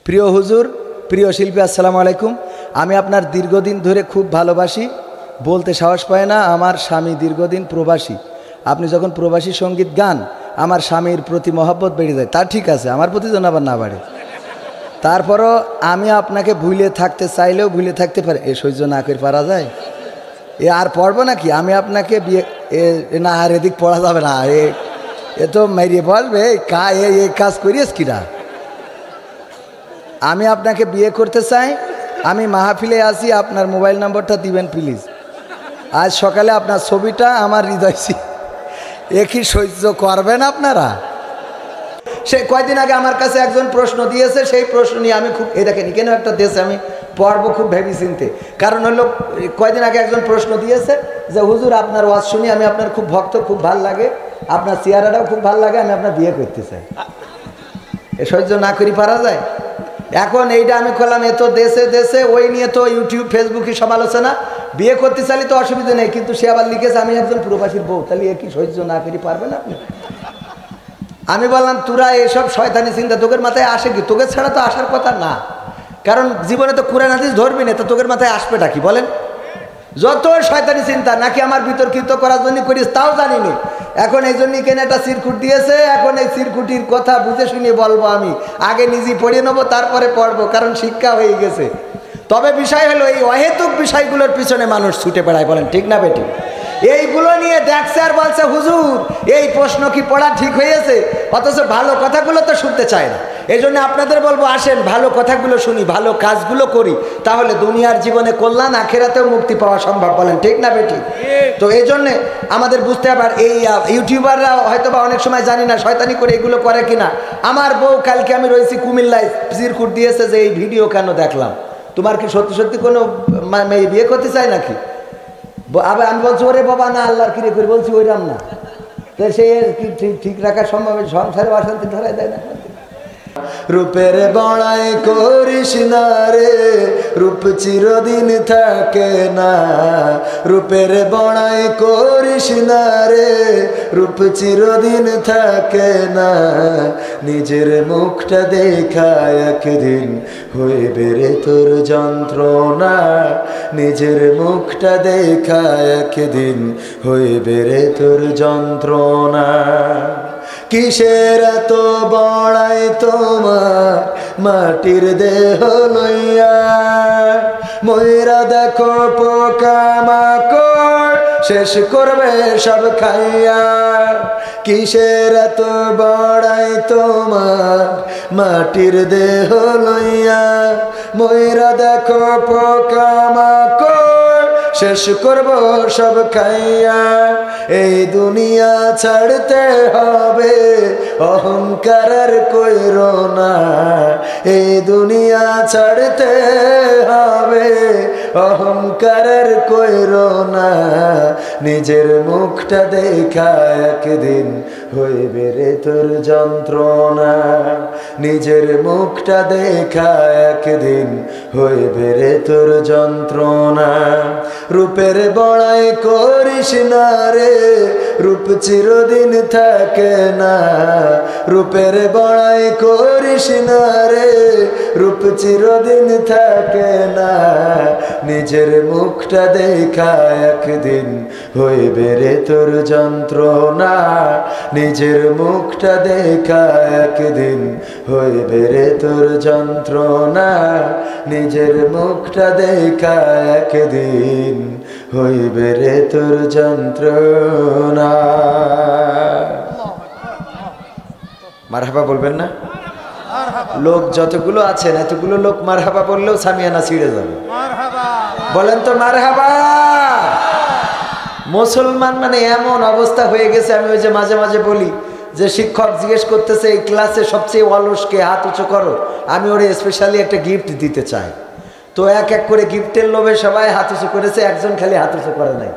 প্রিয় হুজুর, প্রিয় শিল্পী, আসসালামু আলাইকুম। আমি আপনার দীর্ঘদিন ধরে খুব ভালোবাসি, বলতে সাহস পায় না। আমার স্বামী দীর্ঘদিন প্রবাসী। আপনি যখন প্রবাসী সঙ্গীত গান, আমার স্বামীর প্রতি মহব্বত বেড়ে যায়। তা ঠিক আছে, আমার প্রতি যেন আবার না বাড়ে। তারপরও আমি আপনাকে ভুলে থাকতে চাইলেও ভুলে থাকতে পারি। এ সহ্য না করে পারা যায়? এ আর পড়বো নাকি? আমি আপনাকে বিয়ে না, আর এদিক পড়া যাবে না। এ তো মেরিয়ে বলবে এই কাজ করিস কিনা। আমি আপনাকে বিয়ে করতে চাই। আমি মাহফিলে আসি, আপনার মোবাইল নম্বরটা দিবেন প্লিজ। আজ সকালে আপনার ছবিটা আমার হৃদয়, এ কি সহ্য করবেন আপনারা? সে কয়দিন আগে আমার কাছে একজন প্রশ্ন দিয়েছে, সেই প্রশ্ন নিয়ে আমি খুব দেখেন কেন একটা দেশে আমি পড়বো খুব ভেবে চিনতে। কারণ হলো কয়দিন আগে একজন প্রশ্ন দিয়েছে যে হুজুর আপনার ওয়াজ শুনি, আমি আপনার খুব ভক্ত, খুব ভাল লাগে, আপনার চেহারাটাও খুব ভাল লাগে, আমি আপনার বিয়ে করতে চাই। এ সহ্য না করি পারা যায়? এখন এইটা আমি করলাম, এ তো দেশে দেশে ওই নিয়ে তো ইউটিউব ফেসবুকে সব আলোচনা। বিয়ে করতে চাইলে তো অসুবিধা নেই, কিন্তু সে আবার লিখেছে আমি একজন প্রবাসীর বউ। তাহলে এ কি সহ্য না করি পারবেন আপনি? আমি বললাম তোরা এসব শয়তানি চিন্তা তোদের মাথায় আসে কি? তোকে ছাড়া তো আসার কথা না, কারণ জীবনে তো কুরআন হাদিস ধরবি না, তো তোদের মাথায় আসবেটা কি বলেন? যত শয়তানি চিন্তা নাকি আমার বিতর্কিত করার জন্য করিস তাও জানিনি। এখন এই জন্যই কেন একটা চিরকুট দিয়েছে, এখন এই চিরকুটির কথা বুঝে শুনে বলবো। আমি আগে নিজেই পড়ে নেবো, তারপরে পড়বো, কারণ শিক্ষা হয়ে গেছে। তবে বিষয় হলো এই অহেতুক বিষয়গুলোর পিছনে মানুষ ছুটে বেড়ায়, বলেন ঠিক না বেটি? এইগুলো নিয়ে দেখছে আর বলছে হুজুর এই প্রশ্ন কি পড়া ঠিক হয়েছে, অথচ ভালো কথাগুলো তো শুনতে চায় না। এই জন্য আপনাদের বলবো আসেন ভালো কথাগুলো শুনি, ভালো কাজগুলো করি, তাহলে দুনিয়ার জীবনে কল্যাণ, আখেরাতেও মুক্তি পাওয়া সম্ভব, বলেন ঠিক না বেটি? তো এই জন্যে আমাদের বুঝতে হবে। এই ইউটিউবাররা হয়তো বা অনেক সময় জানি না শয়তানি করে এগুলো করে কিনা। আমার বউ কালকে আমি রয়েছি কুমিল্লায়, চিরকুট দিয়েছে যে এই ভিডিও কেন দেখলাম, তোমার কি সত্যি সত্যি কোনো মেয়ে বিয়ে করতে চায় নাকি? আবার আমি বলছি ওরে বাবা না, আল্লাহর কিরে করে বলছি ওইরাম না। তো সে ঠিক রাখার সম্ভব, সংসারে অশান্তি ধরাই দেয় না। রূপের বড়াই করিস না রে, রূপ চিরদিন থাকে না। রূপের বড়াই করিস না রে, রূপ চিরদিন থাকে না। নিজের মুখটা দেখা একদিন হইবে রে তোর যন্ত্রণা। নিজের মুখটা দেখা একদিন হইবে রে তোর যন্ত্রণা। কিসের এত বড়াই তোমার মাটির দেহ লইয়া, ময়রা দেখো পোকা মাকড় শেষ করবে সব খাইয়া। কিসের এত বড়াই তোমার মাটির দেহ লইয়া, ময়রা দেখো পোকা মাকড় শেষ করব সব খাইয়া। এই দুনিয়া ছাড়তে হবে অহংকারের কইরো না, এই দুনিয়া ছাড়তে হবে অহংকারের কইরো না। নিজের মুখটা দেখা একদিন হইবে রে তোর যন্ত্রণা। নিজের মুখটা দেখা একদিন হইবে রে তোর যন্ত্রণা। রূপের বড়াই করিস না রে, রূপ চিরদিন থাকে না। রূপের বড়াই করিস না রে, রূপ চিরদিন থাকে না। নিজের মুখটা দেখা একদিন হইবে রে তোর যন্ত্রণা। নিজের মুখটা দেখা একদিন হইবে রে তোর যন্ত্রণা। নিজের মুখটা দেখা একদিন হইবে রে তোর যন্ত্রণা। মারহাবা বলবেন না? লোক যতগুলো আছেন এতগুলো লোক মারহাবা বললেও সামিয়ানা ছিঁড়ে যাবে। বলেন তো মারহাবা। মুসলমান মানে এমন অবস্থা হয়ে গেছে, আমি ওই যে মাঝে মাঝে বলি যে শিক্ষক জিজ্ঞেস করতেছে এই ক্লাসে সবচেয়ে অলসকে, হাত উঁচু করো। আমি ওরে স্পেশালি একটা গিফট দিতে চাই। তো এক এক করে গিফটের লোভে সবাই হাত উঁচু করেছে, একজন খালি হাত উঁচু করে নাই।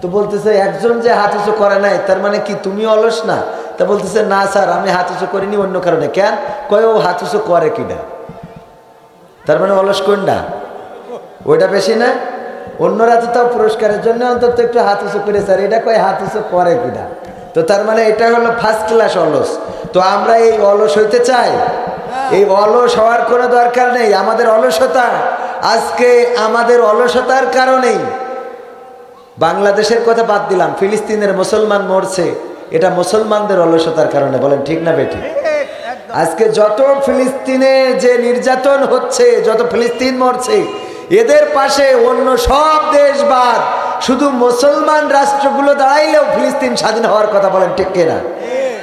তো বলতেছে একজন যে হাত উঁচু করে নাই তার মানে কি তুমি অলস না? তা বলতেছে না স্যার আমি হাত উঁচু করিনি অন্য কারণে। কেন? কয় ও হাত উঁচু করে কিনা, তার মানে অলস কোনটা? ওইটা বেশি না? অন্যরা তো তাও পুরস্কারের জন্য অন্তত একটু হাত উঁচু করে, স্যার এটা কয় হাত উঁচু করে কিনা। তো তার মানে এটা হলো ফার্স্ট ক্লাস অলস। তো আমরা এই অলস হইতে চাই? এই অলস হওয়ার কোনো দরকার নেই। আমাদের অলসতা, আজকে আমাদের অলসতার কারণেই বাংলাদেশের কথা বাদ দিলাম, ফিলিস্তিনের মুসলমান মরছে, এটা মুসলমানদের অলসতার কারণে। বলেন ঠিক না বেটি? আজকে যত ফিলিস্তিনে যে নির্যাতন হচ্ছে, যত ফিলিস্তিন মরছে, এদের পাশে অন্য সব দেশ বাদ শুধু মুসলমান রাষ্ট্রগুলো দাঁড়াইলেও ফিলিস্তিন স্বাধীন হওয়ার কথা। বলেন ঠিক কিনা?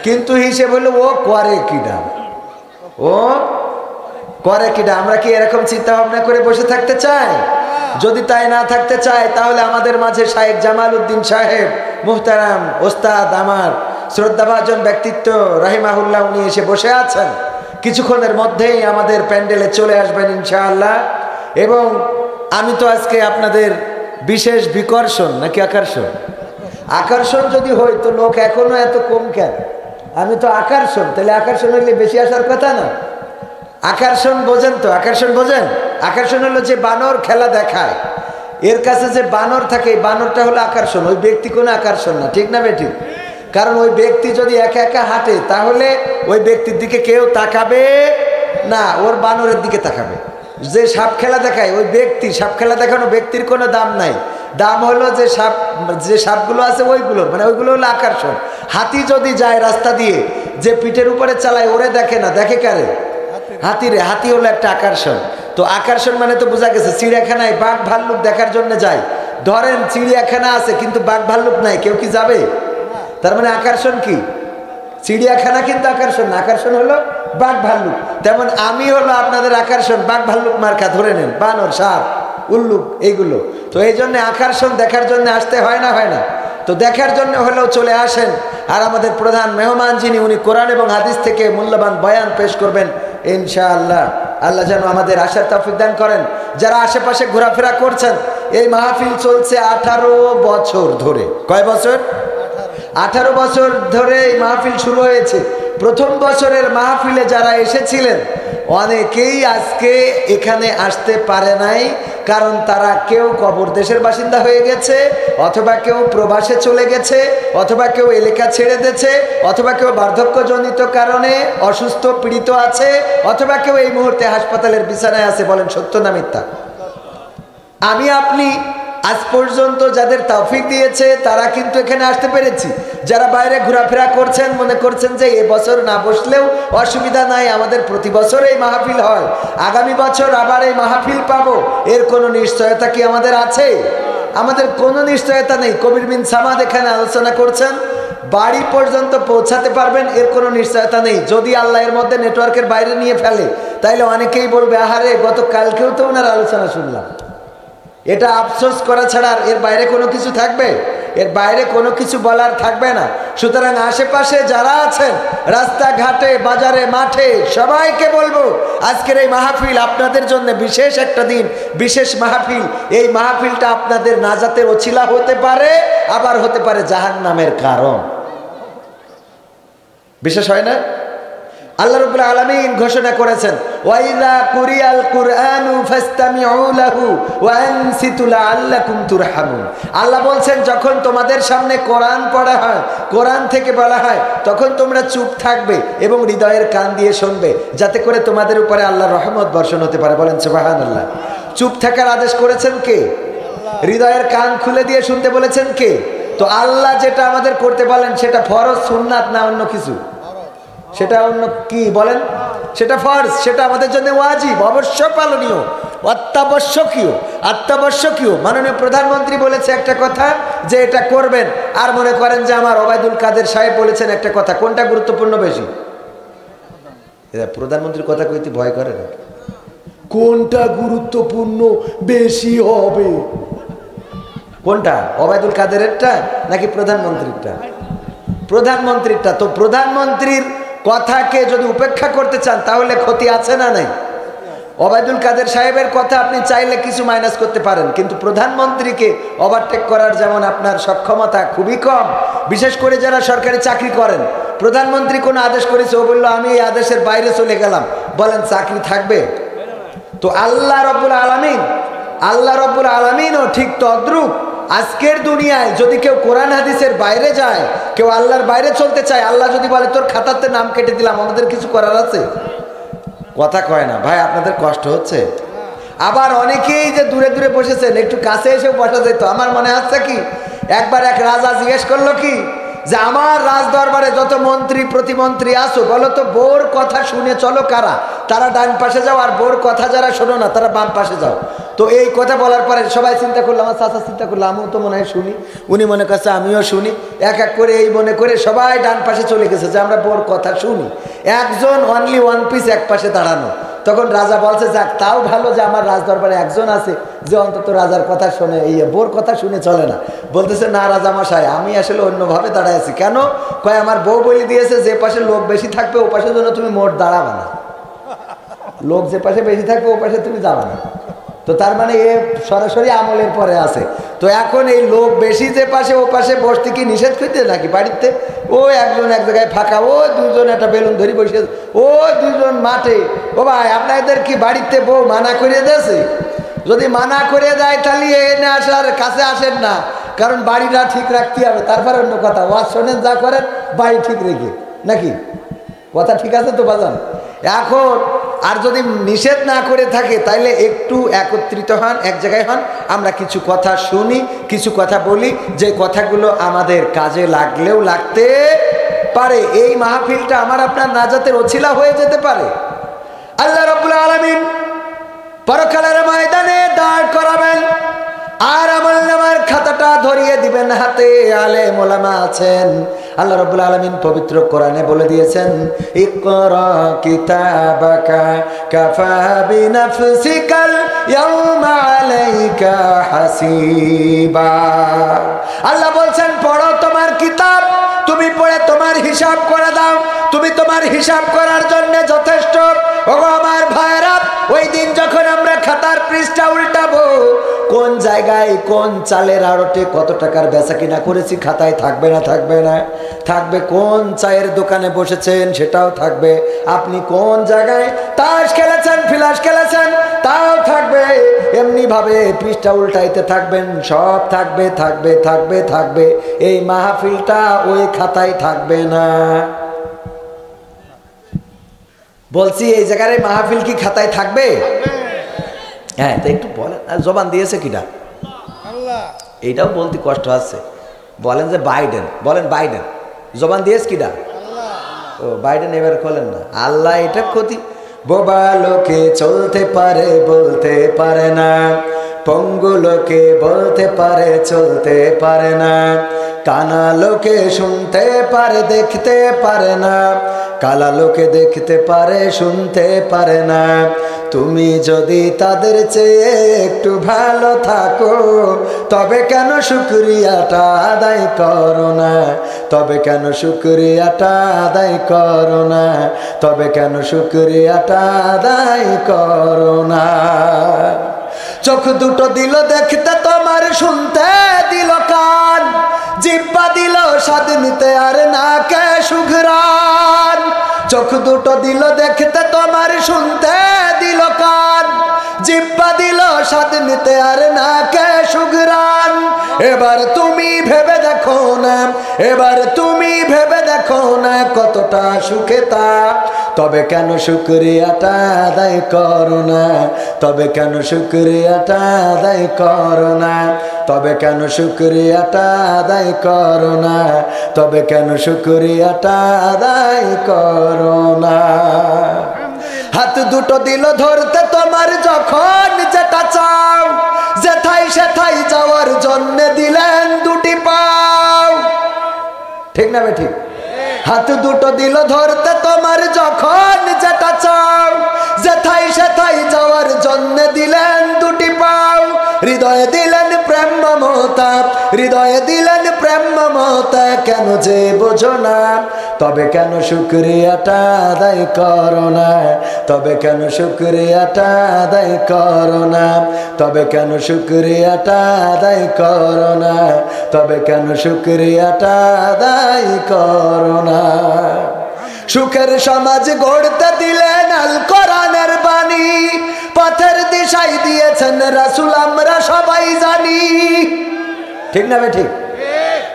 কিন্তু হিসেবে হলো ও করে কিনা, ও করে কিনা। আমরা কি এরকম চিন্তা ভাবনা করে বসে থাকতে চাই? যদি তাই না থাকতে চাই, তাহলে আমাদের মাঝে শায়েখ জামাল উদ্দিন সাহেব মুহতারাম ওস্তাদ, আমার শ্রদ্ধাভাজন ব্যক্তিত্ব রাহিমাহুল্লাহ, উনি এসে বসে আছেন। কিছুক্ষণের মধ্যেই আমাদের প্যান্ডেলে চলে আসবেন ইনশাআল্লাহ। এবং আমি তো আজকে আপনাদের বিশেষ বিকর্ষণ নাকি আকর্ষণ, আকর্ষণ যদি হই তো লোক এখনো এত কম কেন? আমি তো আকর্ষণ, তাহলে আকর্ষণ হইলে বেশি আসার কথা না? আকর্ষণ বোঝেন তো? আকর্ষণ বোঝেন? আকর্ষণ হলো যে বানর খেলা দেখায়, এর কাছে যে বানর থাকে, এই বানরটা হলো আকর্ষণ, ওই ব্যক্তি কোনো আকর্ষণ না। ঠিক না বেটি? কারণ ওই ব্যক্তি যদি একা একা হাঁটে, তাহলে ওই ব্যক্তির দিকে কেউ তাকাবে না, ওর বানরের দিকে তাকাবে। যে সাপ খেলা দেখায় ওই ব্যক্তি, সাপ খেলা দেখানো ব্যক্তির কোনো দাম নাই, দাম হলো যে সাপগুলো আছে ওইগুলোর, মানে ওইগুলো হলো আকর্ষণ। হাতি যদি যায় রাস্তা দিয়ে, যে পিঠের উপরে চালায় ওরে দেখে না, দেখে কারে? হাতিরে। হাতি হলো একটা আকর্ষণ। তো আকর্ষণ মানে তো বোঝা গেছে। চিড়িয়াখানায় বাঘ ভাল্লুক দেখার জন্য যায়, ধরেন চিড়িয়াখানা আছে কিন্তু বাঘ ভাল্লুক নাই, কেউ কি যাবে? তার মানে আকর্ষণ কি? চিড়িয়াখানা কিন্তু আকর্ষণ না, আকর্ষণ হলো বাঘ ভাল্লুক। তেমন আমি হলো আপনাদের আকর্ষণ, বাঘ ভাল্লুক মার্কা ধরে নেন, বানর সাপ উল্লুক এইগুলো। তো এই জন্য আকর্ষণ দেখার জন্য আসতে হয় না, হয় না? তো দেখার জন্য হলেও চলে আসেন। আর আমাদের প্রধান মেহমান যিনি, উনি কোরআন এবং হাদিস থেকে মূল্যবান বয়ান পেশ করবেন ইনশাআল্লাহ। আল্লাহ যেন আমাদের আশার তৌফিক দান করেন। যারা আশেপাশে ঘোরাফেরা করছেন, এই মাহফিল চলছে 18 বছর ধরে। কয় বছর? 18 বছর ধরে এই মাহফিল শুরু হয়েছে। প্রথম বছরের মাহফিলে যারা এসেছিলেন অনেকেই আজকে এখানে আসতে পারে নাই, কারণ তারা কেউ কবর দেশের বাসিন্দা হয়ে গেছে, অথবা কেউ প্রবাসে চলে গেছে, অথবা কেউ এলাকা ছেড়ে দিয়েছে, অথবা কেউ বার্ধক্যজনিত কারণে অসুস্থ পীড়িত আছে, অথবা কেউ এই মুহূর্তে হাসপাতালের বিছানায় আছে। বলেন সত্য না মিথ্যা? আমি আপনি আজ পর্যন্ত যাদের তৌফিক দিয়েছে তারা কিন্তু এখানে আসতে পেরেছি। যারা বাইরে ঘোরাফেরা করছেন, মনে করছেন যে এবছর না বসলেও অসুবিধা নাই, আমাদের প্রতি বছর এই মাহফিল হয়, আগামী বছর আবার এই মাহফিল পাবো, এর কোনো নিশ্চয়তা কি আমাদের আছে? আমাদের কোনো নিশ্চয়তা নেই। কবির বিন সামাদ এখানে আলোচনা করছেন, বাড়ি পর্যন্ত পৌঁছাতে পারবেন, এর কোনো নিশ্চয়তা নেই। যদি আল্লাহ এর মধ্যে নেটওয়ার্কের বাইরে নিয়ে ফেলে, তাইলে অনেকেই বলবে আহারে গতকালকেও তো ওনার আলোচনা শুনলাম। এটা আফসোস করা ছাড়া এর বাইরে কোনো কিছু থাকবে? এর বাইরে কোনো কিছু বলার থাকবে না। সুতরাং আশেপাশে যারা আছেন, রাস্তাঘাটে, বাজারে, মাঠে, সবাইকে বলবো আজকের এই মাহফিল আপনাদের জন্য বিশেষ একটা দিন, বিশেষ মাহফিল। এই মাহফিলটা আপনাদের নাজাতের ওছিলা হতে পারে, আবার হতে পারে জাহান্নামের কারণ। বিশেষ হয় না? আল্লাহ রাব্বুল আলামিন ঘোষণা করেছেন, ওয়াইযা কুরিয়াল কুরআনু ফাসতামিউ লাহু ওয়া আনসিতু লাআল্লাকুম তুরহামুন। আল্লাহ বলছেন, যখন তোমাদের সামনে কোরআন পড়া হয়, কোরআন থেকে বলা হয়, তখন তোমরা চুপ থাকবে এবং হৃদয়ের কান দিয়ে শুনবে, যাতে করে তোমাদের উপরে আল্লাহর রহমত বর্ষণ হতে পারে। বলেন সুবহানাল্লাহ। চুপ থাকার আদেশ করেছেন কে? হৃদয়ের কান খুলে দিয়ে শুনতে বলেছেন কে? তো আল্লাহ যেটা আমাদের করতে বলেন সেটা ফরজ, সুন্নাত না অন্য কিছু? সেটা অন্য কি বলেন? সেটা ফরজ, সেটা আমাদের জন্য ওয়াজিব, অবশ্য পালনীয়, অত্যাবশ্যকীয়। অত্যাবশ্যকীয় মাননীয় প্রধানমন্ত্রী বলেছে একটা কথা যে এটা করবেন, আর মনে করেন যে আমার ওবায়দুল কাদের সাহেব বলেছেন একটা কথা, কোনটা গুরুত্বপূর্ণ বেশি? প্রধানমন্ত্রীর কথা কইতে ভয় করে না? কোনটা গুরুত্বপূর্ণ বেশি হবে? কোনটা, ওবায়দুল কাদেরেরটা নাকি প্রধানমন্ত্রীরটা? প্রধানমন্ত্রীরটা। তো প্রধানমন্ত্রীর কথাকে যদি উপেক্ষা করতে চান তাহলে ক্ষতি আছে না নাই? ওবায়দুল কাদের সাহেবের কথা আপনি চাইলে কিছু মাইনাস করতে পারেন, কিন্তু প্রধানমন্ত্রীকে ওভারটেক করার যেমন আপনার সক্ষমতা খুবই কম। বিশেষ করে যারা সরকারি চাকরি করেন, প্রধানমন্ত্রী কোনো আদেশ করেছে, ও বললো আমি এই আদেশের বাইরে চলে গেলাম, বলেন চাকরি থাকবে? তো আল্লাহ রাব্বুল আলামিনও ঠিক তদ্রূপ আজকের দুনিয়ায় যদি কেউ কোরআন হাদিসের বাইরে যায়, কেউ আল্লাহর বাইরে চলতে চায়, আল্লাহ যদি বলে তোর খাতাতে নাম কেটে দিলাম, আমাদের কিছু করার আছে? কথা কয় না ভাই, আপনাদের কষ্ট হচ্ছে? আবার অনেকেই যে দূরে দূরে বসেছেন, একটু কাছে এসেও বসা যেত। আমার মনে হচ্ছে কি, একবার এক রাজা জিজ্ঞেস করলো কি যে আমার রাজ দরবারে যত মন্ত্রী প্রতিমন্ত্রী আসো, বলো তো বোর কথা শুনে চলো কারা? তারা ডান পাশে যাও, আর বোর কথা যারা শোনো না তারা বাম পাশে যাও। তো এই কথা বলার পরে সবাই চিন্তা করলো, আমার চাচা চিন্তা করলো আমিও তো মনে হয় শুনি, উনি মনে করছে আমিও শুনি, এক এক করে এই মনে করে সবাই ডান পাশে চলে গেছে যে আমরা বোর কথা শুনি। একজন অনলি ওয়ান পিস এক পাশে দাঁড়ানো। তখন রাজা বলছে যাক, তাও ভালো যে আমার রাজ দরবারে একজন আছে যে অন্তত রাজার কথা শোনে, এই বোর কথা শুনে চলে না। বলতেছে না রাজা মশাই, আমি আসলে অন্যভাবে দাঁড়ায় আছি। কেন? কয় আমার বউ বলে দিয়েছে যে পাশে লোক বেশি থাকবে ও পাশের জন্য তুমি মোট দাঁড়াবা না, লোক যে পাশে বেশি থাকবে ও পাশে তুমি যাবা না। তো তার মানে এ সরাসরি আমলের পরে আছে। তো এখন এই লোক বেশি যে পাশে ও পাশে বসতে কি নিষেধ করতে নাকি বাড়িতে? ও একজন এক জায়গায় ফাঁকা, ও দুজন একটা বেলুন ধরি বসে, ও দুজন মাঠে। ও ভাই আপনাদের কি বাড়িতে বউ মানা করে দিয়েছে? যদি মানা করে দেয় তাহলে এনে আসার কাছে আসেন না, কারণ বাড়িটা ঠিক রাখতে হবে। তারপর অন্য কথা, ওয়াজ শোনেন যা করেন বাড়ি ঠিক রেখে, নাকি কথা ঠিক আছে তো বাজান? এখন আর যদি নিষেধ না করে থাকে তাইলে একটু একত্রিত হন, এক জায়গায় হন, আমরা কিছু কথা শুনি, কিছু কথা বলি, যে কথাগুলো আমাদের কাজে লাগলেও লাগতে পারে। এই মাহফিলটা আমার আপনার নাজাতের ওছিলা হয়ে যেতে পারে। আল্লাহ রাব্বুল আলামিন পরকালের ময়দানে দাঁড় করাবেন, আর আমলনামার খাতাটা ধরিয়ে দিবেন হাতে। আলেম ওলামা আছেন, আল্লাহ রাব্বুল আলামিন পবিত্র কোরআনে বলে দিয়েছেন, ইকরা কিতাবাকা কাফা বিনাফসিকাল ইয়াউমা আলাইকা হাসিবা। আল্লাহ বলছেন পড়ো তোমার কিতাব, তুমি পড়ে তোমার হিসাব করে দাও, তুমি তোমার হিসাব করার জন্য যথেষ্ট। ওগো আমার ভাইরা, ওই দিন যখন আমরা খাতার পৃষ্ঠা উল্টাবো, কোন জায়গায় কোন চালের আড়তে কত টাকার বেচা কিনা করেছি খাতায় থাকবে না? থাকবে না? থাকবে। কোন চায়ের দোকানে বসেছেন সেটাও থাকবে। আপনি কোন জায়গায় তাস খেলেছেন ফিলাস খেলেছেন তাও থাকবে। এমনি ভাবে পৃষ্ঠা উল্টাইতে থাকবেন, সব থাকবে থাকবে থাকবে থাকবে। এই মাহফিলটা ওই খাতায় থাকবে না। বলছি এই জায়গায় মাহফিল কি খাতায় থাকবে? হ্যাঁ, তো একটু বলেন। আর জবান দিয়েছে কিনা? এইটাও বলতে কষ্ট আছে। বলেন যে বাইডেন, বলেন বাইডেন। জবান দিয়েছে কিনা? ও বাইডেন এবার বলেন না। আল্লাহ এটা ক্ষতি। বোবা লোকে চলতে পারে বলতে পারে না, পঙ্গু লোকে বলতে পারে চলতে পারে না, কানা লোকে শুনতে পারে দেখতে পারে না, কালা লোকে দেখতে পারে শুনতে পারে না। তুমি যদি তাদের চেয়ে একটু ভালো থাকো, তবে কেন শুকরিয়াটা আদায় করো না? তবে কেন শুকরিয়াটা আদায় করো না? তবে কেন শুকরিয়াটা আদায় করো না? চোখ দুটো দিল দেখতে তোমার, শুনতে দিল কান, জিহ্বা দিল স্বাদ নিতে আর নাকে সুঘ্রাণ। চোখ দুটো দিল দেখতে তোমার, শুনতে দিল কান, জিহ্বা দিল স্বাদ নিতে আর নাকে সুঘ্রাণ। এবার তুমি ভেবে দেখো না, এবার তুমি ভেবে দেখো না কতটা সুখে তা। তবে কেন শুকরিয়াটা আদায় করো না? তবে কেন শুকরিয়াটা আদায় করো না? তবে কেন শুকরিয়াটা আদায় করো না? তবে কেন শুকরিয়াটা আদায় করো না? হাত দুটো দিল ধরতে তোমার, যখন যেটা চাও, যেথায় সেথায় যাওয়ার জন্য দিলেন দুটি পাও। ঠিক না বে ঠিক? হাত দুটো দিল ধরতে তোমার, যখন যেটা চাও, যেথায় সেথায় যাওয়ার জন্য দিলেন দুটি পাও। হৃদয়ে দিলেন প্রেম মমতা, হৃদয়ে দিলেন প্রেম মমতা, কেন যে বোঝো না? তবে কেন শুকরিয়াটা আদায় করো না? তবে কেন শুকরিয়াটা আদায় করো না? তবে কেন শুকরিয়াটা আদায় করো না? তবে কেন শুকরিয়াটা আদায় করো না? সুখের সমাজ গড়তে দিলেন আল কোরআনের বাণী, পথের দিশাই দিয়েছেন রাসূল আমরা সবাই জানি। ঠিক না বে ঠিক?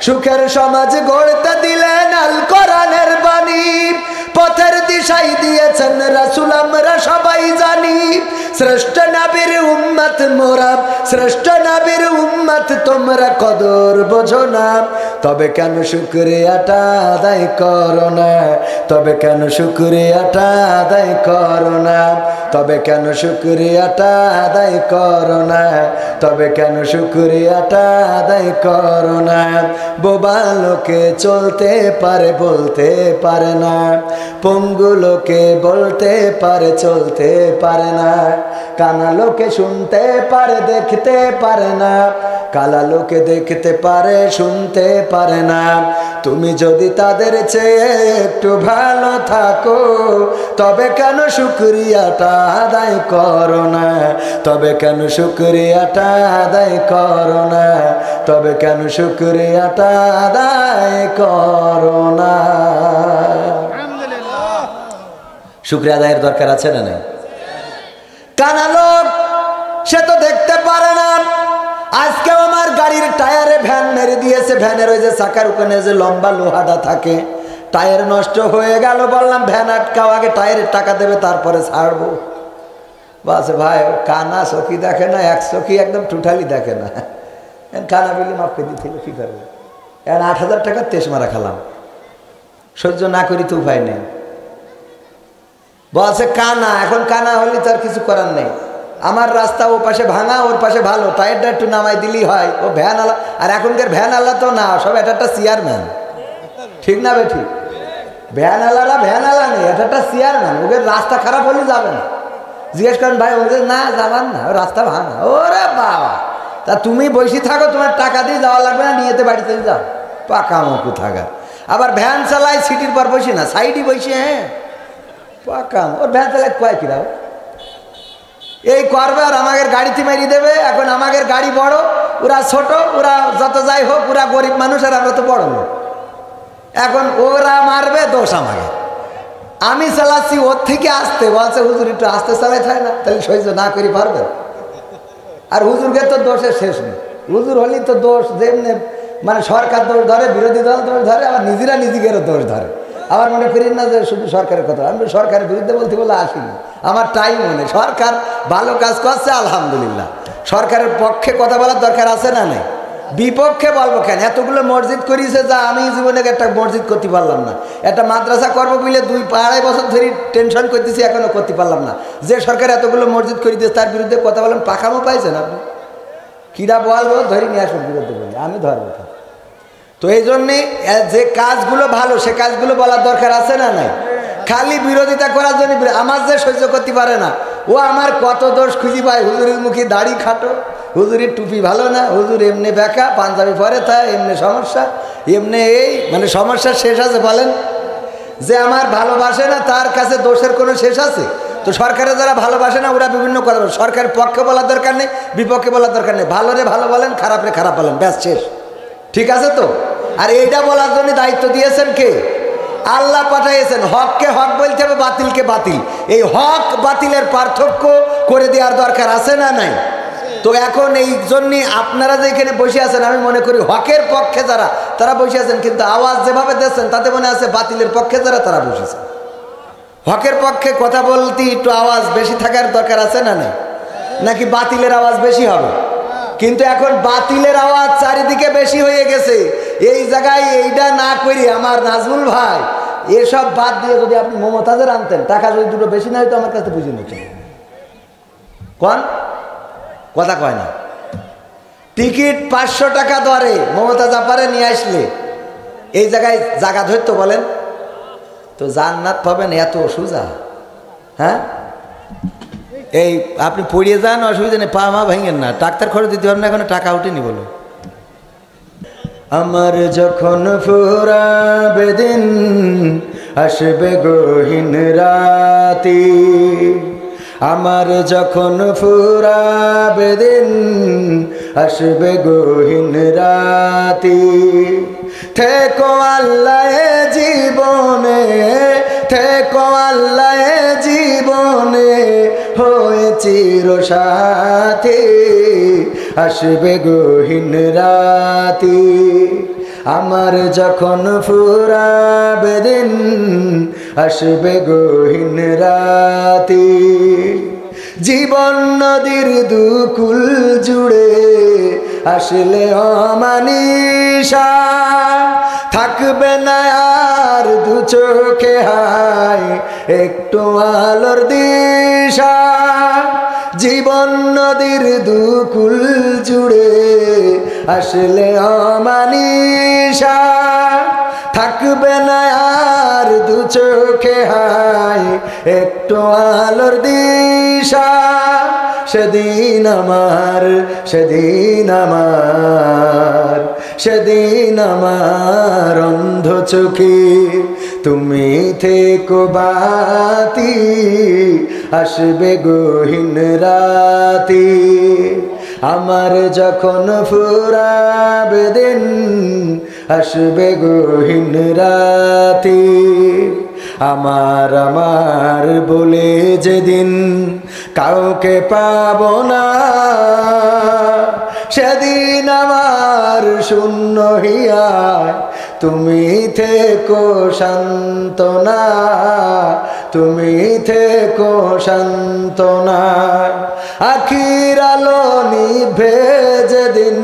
সুখের সমাজ গড়তে দিলেন আল কোরআনের বাণী, পথের দিশাই দিয়েছেন রাসূল আমরা সবাই জানি শ্রেষ্ঠ নবীর উম্মত মোরা শ্রেষ্ঠ নবীর উম্মত তোমরা কদর বোঝো না তবে কেন শুকরিয়াটা আদায় করো না তবে কেন শুকরিয়াটা আদায় করো না তবে কেন শুকরিয়াটা আদায় করো না তবে কেন শুকরিয়াটা আদায় করো না বোবা লোকে চলতে পারে বলতে পারে না পঙ্গু লোকে বলতে পারে চলতে পারে না কানা লোকে শুনতে পারে দেখতে পারে না কালা লোকে দেখতে পারে শুনতে পারে না তুমি যদি তাদের চেয়ে একটু ভালো থাকো তবে কেন শুকরিয়াটা আদায় করো না তবে কেন শুকরিয়াটা আদায় করো না তবে কেন শুকরিয়াটা আদায় করো না শুকরিয়া আদায়ের দরকার আছে না নাই কানা লোক সে তো দেখতে পারে না আজকেও আমার গাড়ির টায়ারে ভ্যান মেরে দিয়েছে ভ্যানের ওই যে চাকার ওখানে যে লম্বা লোহাটা থাকে টায়ার নষ্ট হয়ে গেল বললাম ভ্যান আটকাও আগে টায়ারের টাকা দেবে তারপরে ছাড়বো বাস ভাই কানা চোখি দেখে না এক চোখি একদম টুটালি দেখে না কানা বলি মাফ করে দিতে কি করবো এখন 8,000 টাকা তেস মারা খেলাম সহ্য না করি তো উপায় নেই বলছে কানা এখন কানা হলে তার কিছু করার নেই আমার রাস্তা ও পাশে ভাঙা ওর পাশে ভালো টায়ারটা একটু নামাই দিলেই হয় ও ভ্যান আলা আর এখনকার ভ্যান আলা তো না সব এটা একটা চেয়ারম্যান ঠিক না বে ঠিক ভ্যান আলারা ভ্যান আলা নেই এটা একটা চেয়ারম্যান ওদের রাস্তা খারাপ হলে যাবে না জিজ্ঞেস করেন ভাই ওদের না যাবার না রাস্তা ভাঙা ওরে বাবা তা তুমি বসে থাকো তোমার টাকা দিয়ে যাওয়া লাগবে না নিয়েতে বাড়িতে যাও পাকা মকু থাকার আবার ভ্যান চালাই সিটির পর বসে না সাইডই বসে হ্যাঁ পাকা ওর ভ্যান চালাই কয় কিরাও এই করবে আর আমাদের গাড়িতে মেরিয়ে দেবে এখন আমাদের গাড়ি বড় ওরা ছোট ওরা যত যাই হোক ওরা গরিব মানুষ আর আমরা তো বড় লোক এখন ওরা মারবে দোষ আমাকে আমি চালাচ্ছি ওর থেকে আসতে বলছে হুজুর একটু আসতে চালাই থাকে না তাহলে সহ্য না করি পারবে আর হুজুরকে তো দোষের শেষ নেই হুজুর হলেই তো দোষ যেমনি মানে সরকার দোষ ধরে বিরোধী দল দোষ ধরে আবার নিজেরা নিজেদেরও দোষ ধরে আবার মনে করি না যে শুধু সরকারের কথা আমি সরকারের বিরুদ্ধে বলতে বলে আসিনি আমার টাইম মনে সরকার ভালো কাজ করছে আলহামদুলিল্লাহ সরকারের পক্ষে কথা বলার দরকার আছে না নেই বিপক্ষে বলবো কেন এতগুলো মসজিদ করিয়েছে যা আমি জীবনে একটা মসজিদ করতে পারলাম না একটা মাদ্রাসা করবো বলে 2-2.5 বছর ধরে টেনশন করতেছি এখনো করতে পারলাম না যে সরকার এতগুলো মসজিদ করে দিয়েছে তার বিরুদ্ধে কথা বলেন পাখামো পাইছেন আপনি কিরা বলবো ধরে নিয়ে আসুন বিরুদ্ধে বলি আমি ধরবো তো এই জন্যে যে কাজগুলো ভালো সে কাজগুলো বলার দরকার আছে না নাই খালি বিরোধিতা করার জন্য আমার যে সহ্য করতে পারে না ও আমার কত দোষ খুঁজি পায় হুজুরের মুখে দাড়ি খাটো হুজুরের টুপি ভালো না হুজুর এমনি বেকা পাঞ্জাবি পরে তা এমনি সমস্যা এমনি এই মানে সমস্যার শেষ আছে বলেন যে আমার ভালোবাসে না তার কাছে দোষের কোনো শেষ আছে তো সরকারের যারা ভালোবাসে না ওরা বিভিন্ন কথা বলে সরকারের পক্ষে বলার দরকার নেই বিপক্ষে বলার দরকার নেই ভালো রে ভালো বলেন খারাপ রে খারাপ বলেন ব্যাস শেষ ঠিক আছে তো আর এইটা বলার জন্য দায়িত্ব দিয়েছেন কে আল্লাহ পাঠাইছেন হককে হক বলতে হবে বাতিলকে বাতিল এই হক বাতিলের পার্থক্য করে দেওয়ার দরকার আছে না নাই তো এখন এই জন্যে আপনারা যে এখানে বসে আছেন আমি মনে করি হকের পক্ষে যারা তারা বসে আছেন কিন্তু আওয়াজ যেভাবে দিচ্ছেন তাতে মনে আছে বাতিলের পক্ষে যারা তারা বসেছে হকের পক্ষে কথা বলতে একটু আওয়াজ বেশি থাকার দরকার আছে না নাই নাকি বাতিলের আওয়াজ বেশি হবে কিন্তু এখন বাতিলের আওয়াজ চারিদিকে বেশি হয়ে গেছে এই জায়গায় এইটা না করি আমার নাজমুল ভাই এসব বাদ দিয়ে যদি আপনি মমতাজের আনতেন টাকা যদি দুটো বেশি না হয়তো আমার কাছে বুঝে নিতেন কোন কথা কয় না টিকিট 500 টাকা দরে মমতাজ আপারে নিয়ে আসলে এই জায়গায় জায়গা ধরতো বলেন তো জান্নাত পাবেন এত সোজা হ্যাঁ এই আপনি পড়িয়ে যান অসুবিধা নেই পা মা ভাঙেন না ডাক্তার খরচ দিতে পারেন না এখন টাকা উঠেনি বলো আমার যখন ফুরাবে দিন আসবে গহীন রাতি আমার যখন ফুরাবে দিন আসবে গহীন রাতি থেকো আল্লাহ জীবনে থেকো আল্লাহ জীবনে হয়ে চির সাথী আসবে গহীন রাতি আমার যখন ফুরাবে দিন আসবে গহীন রাতে। জীবন নদীর দুকুল জুড়ে আসলে অমানিসা, থাকবে না আর দু চোখে হায় একটু আলোর দিশা। জীবন নদীর দুকুল জুড়ে আসলে অমানিসা, থাকবে না আর দু চোখে হায় একটু আলোর দিশা। সেদিন আমার, সেদিন আমার, সেদিন আমার অন্ধ চোখে তুমি থেকো বাতি, আসবে গহীন রাতে। আমার যখন ফুরাবে দিন আসবে গহীন রাতে। আমার আমার বলে যেদিন কাউকে পাবো না, সেদিন আমার শূন্য হিয়ায় তুমি থেকো সান্ত্বনা, তুমি থেকো সান্ত্বনা। আখির আলো নিভে যেদিন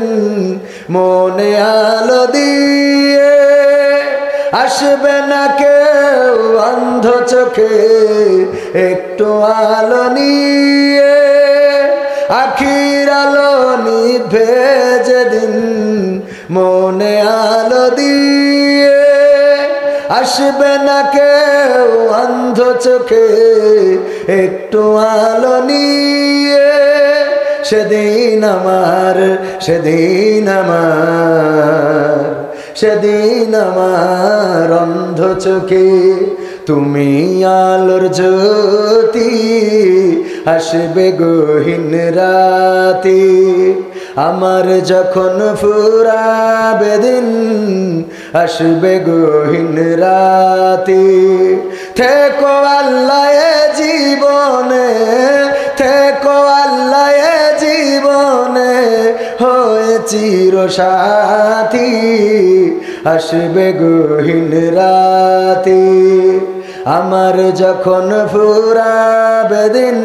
মনে আলো দিয়ে, আসবে না কেউ অন্ধ চোখে একটু আলো নিয়ে। আখির আলো নিভে যেদিন মনে আলো দিয়ে, আসবে না কেউ অন্ধ চোখে একটু আলো নিয়ে। সেদিন আমার, সেদিন আমার, সেদিন আমার অন্ধ চোখে তুমি আলোর জ্যোতি, আসবে গহীন রাতে। আমার যখন ফুরাবে দিন আসবে গহীন রাতে। থেকো আল্লাহ এ জীবনে, থেকো আল্লাহ এ জীবনে হয়ে চির সাথী, আসবে গহীন রাতে। আমার যখন ফুরাবে দিন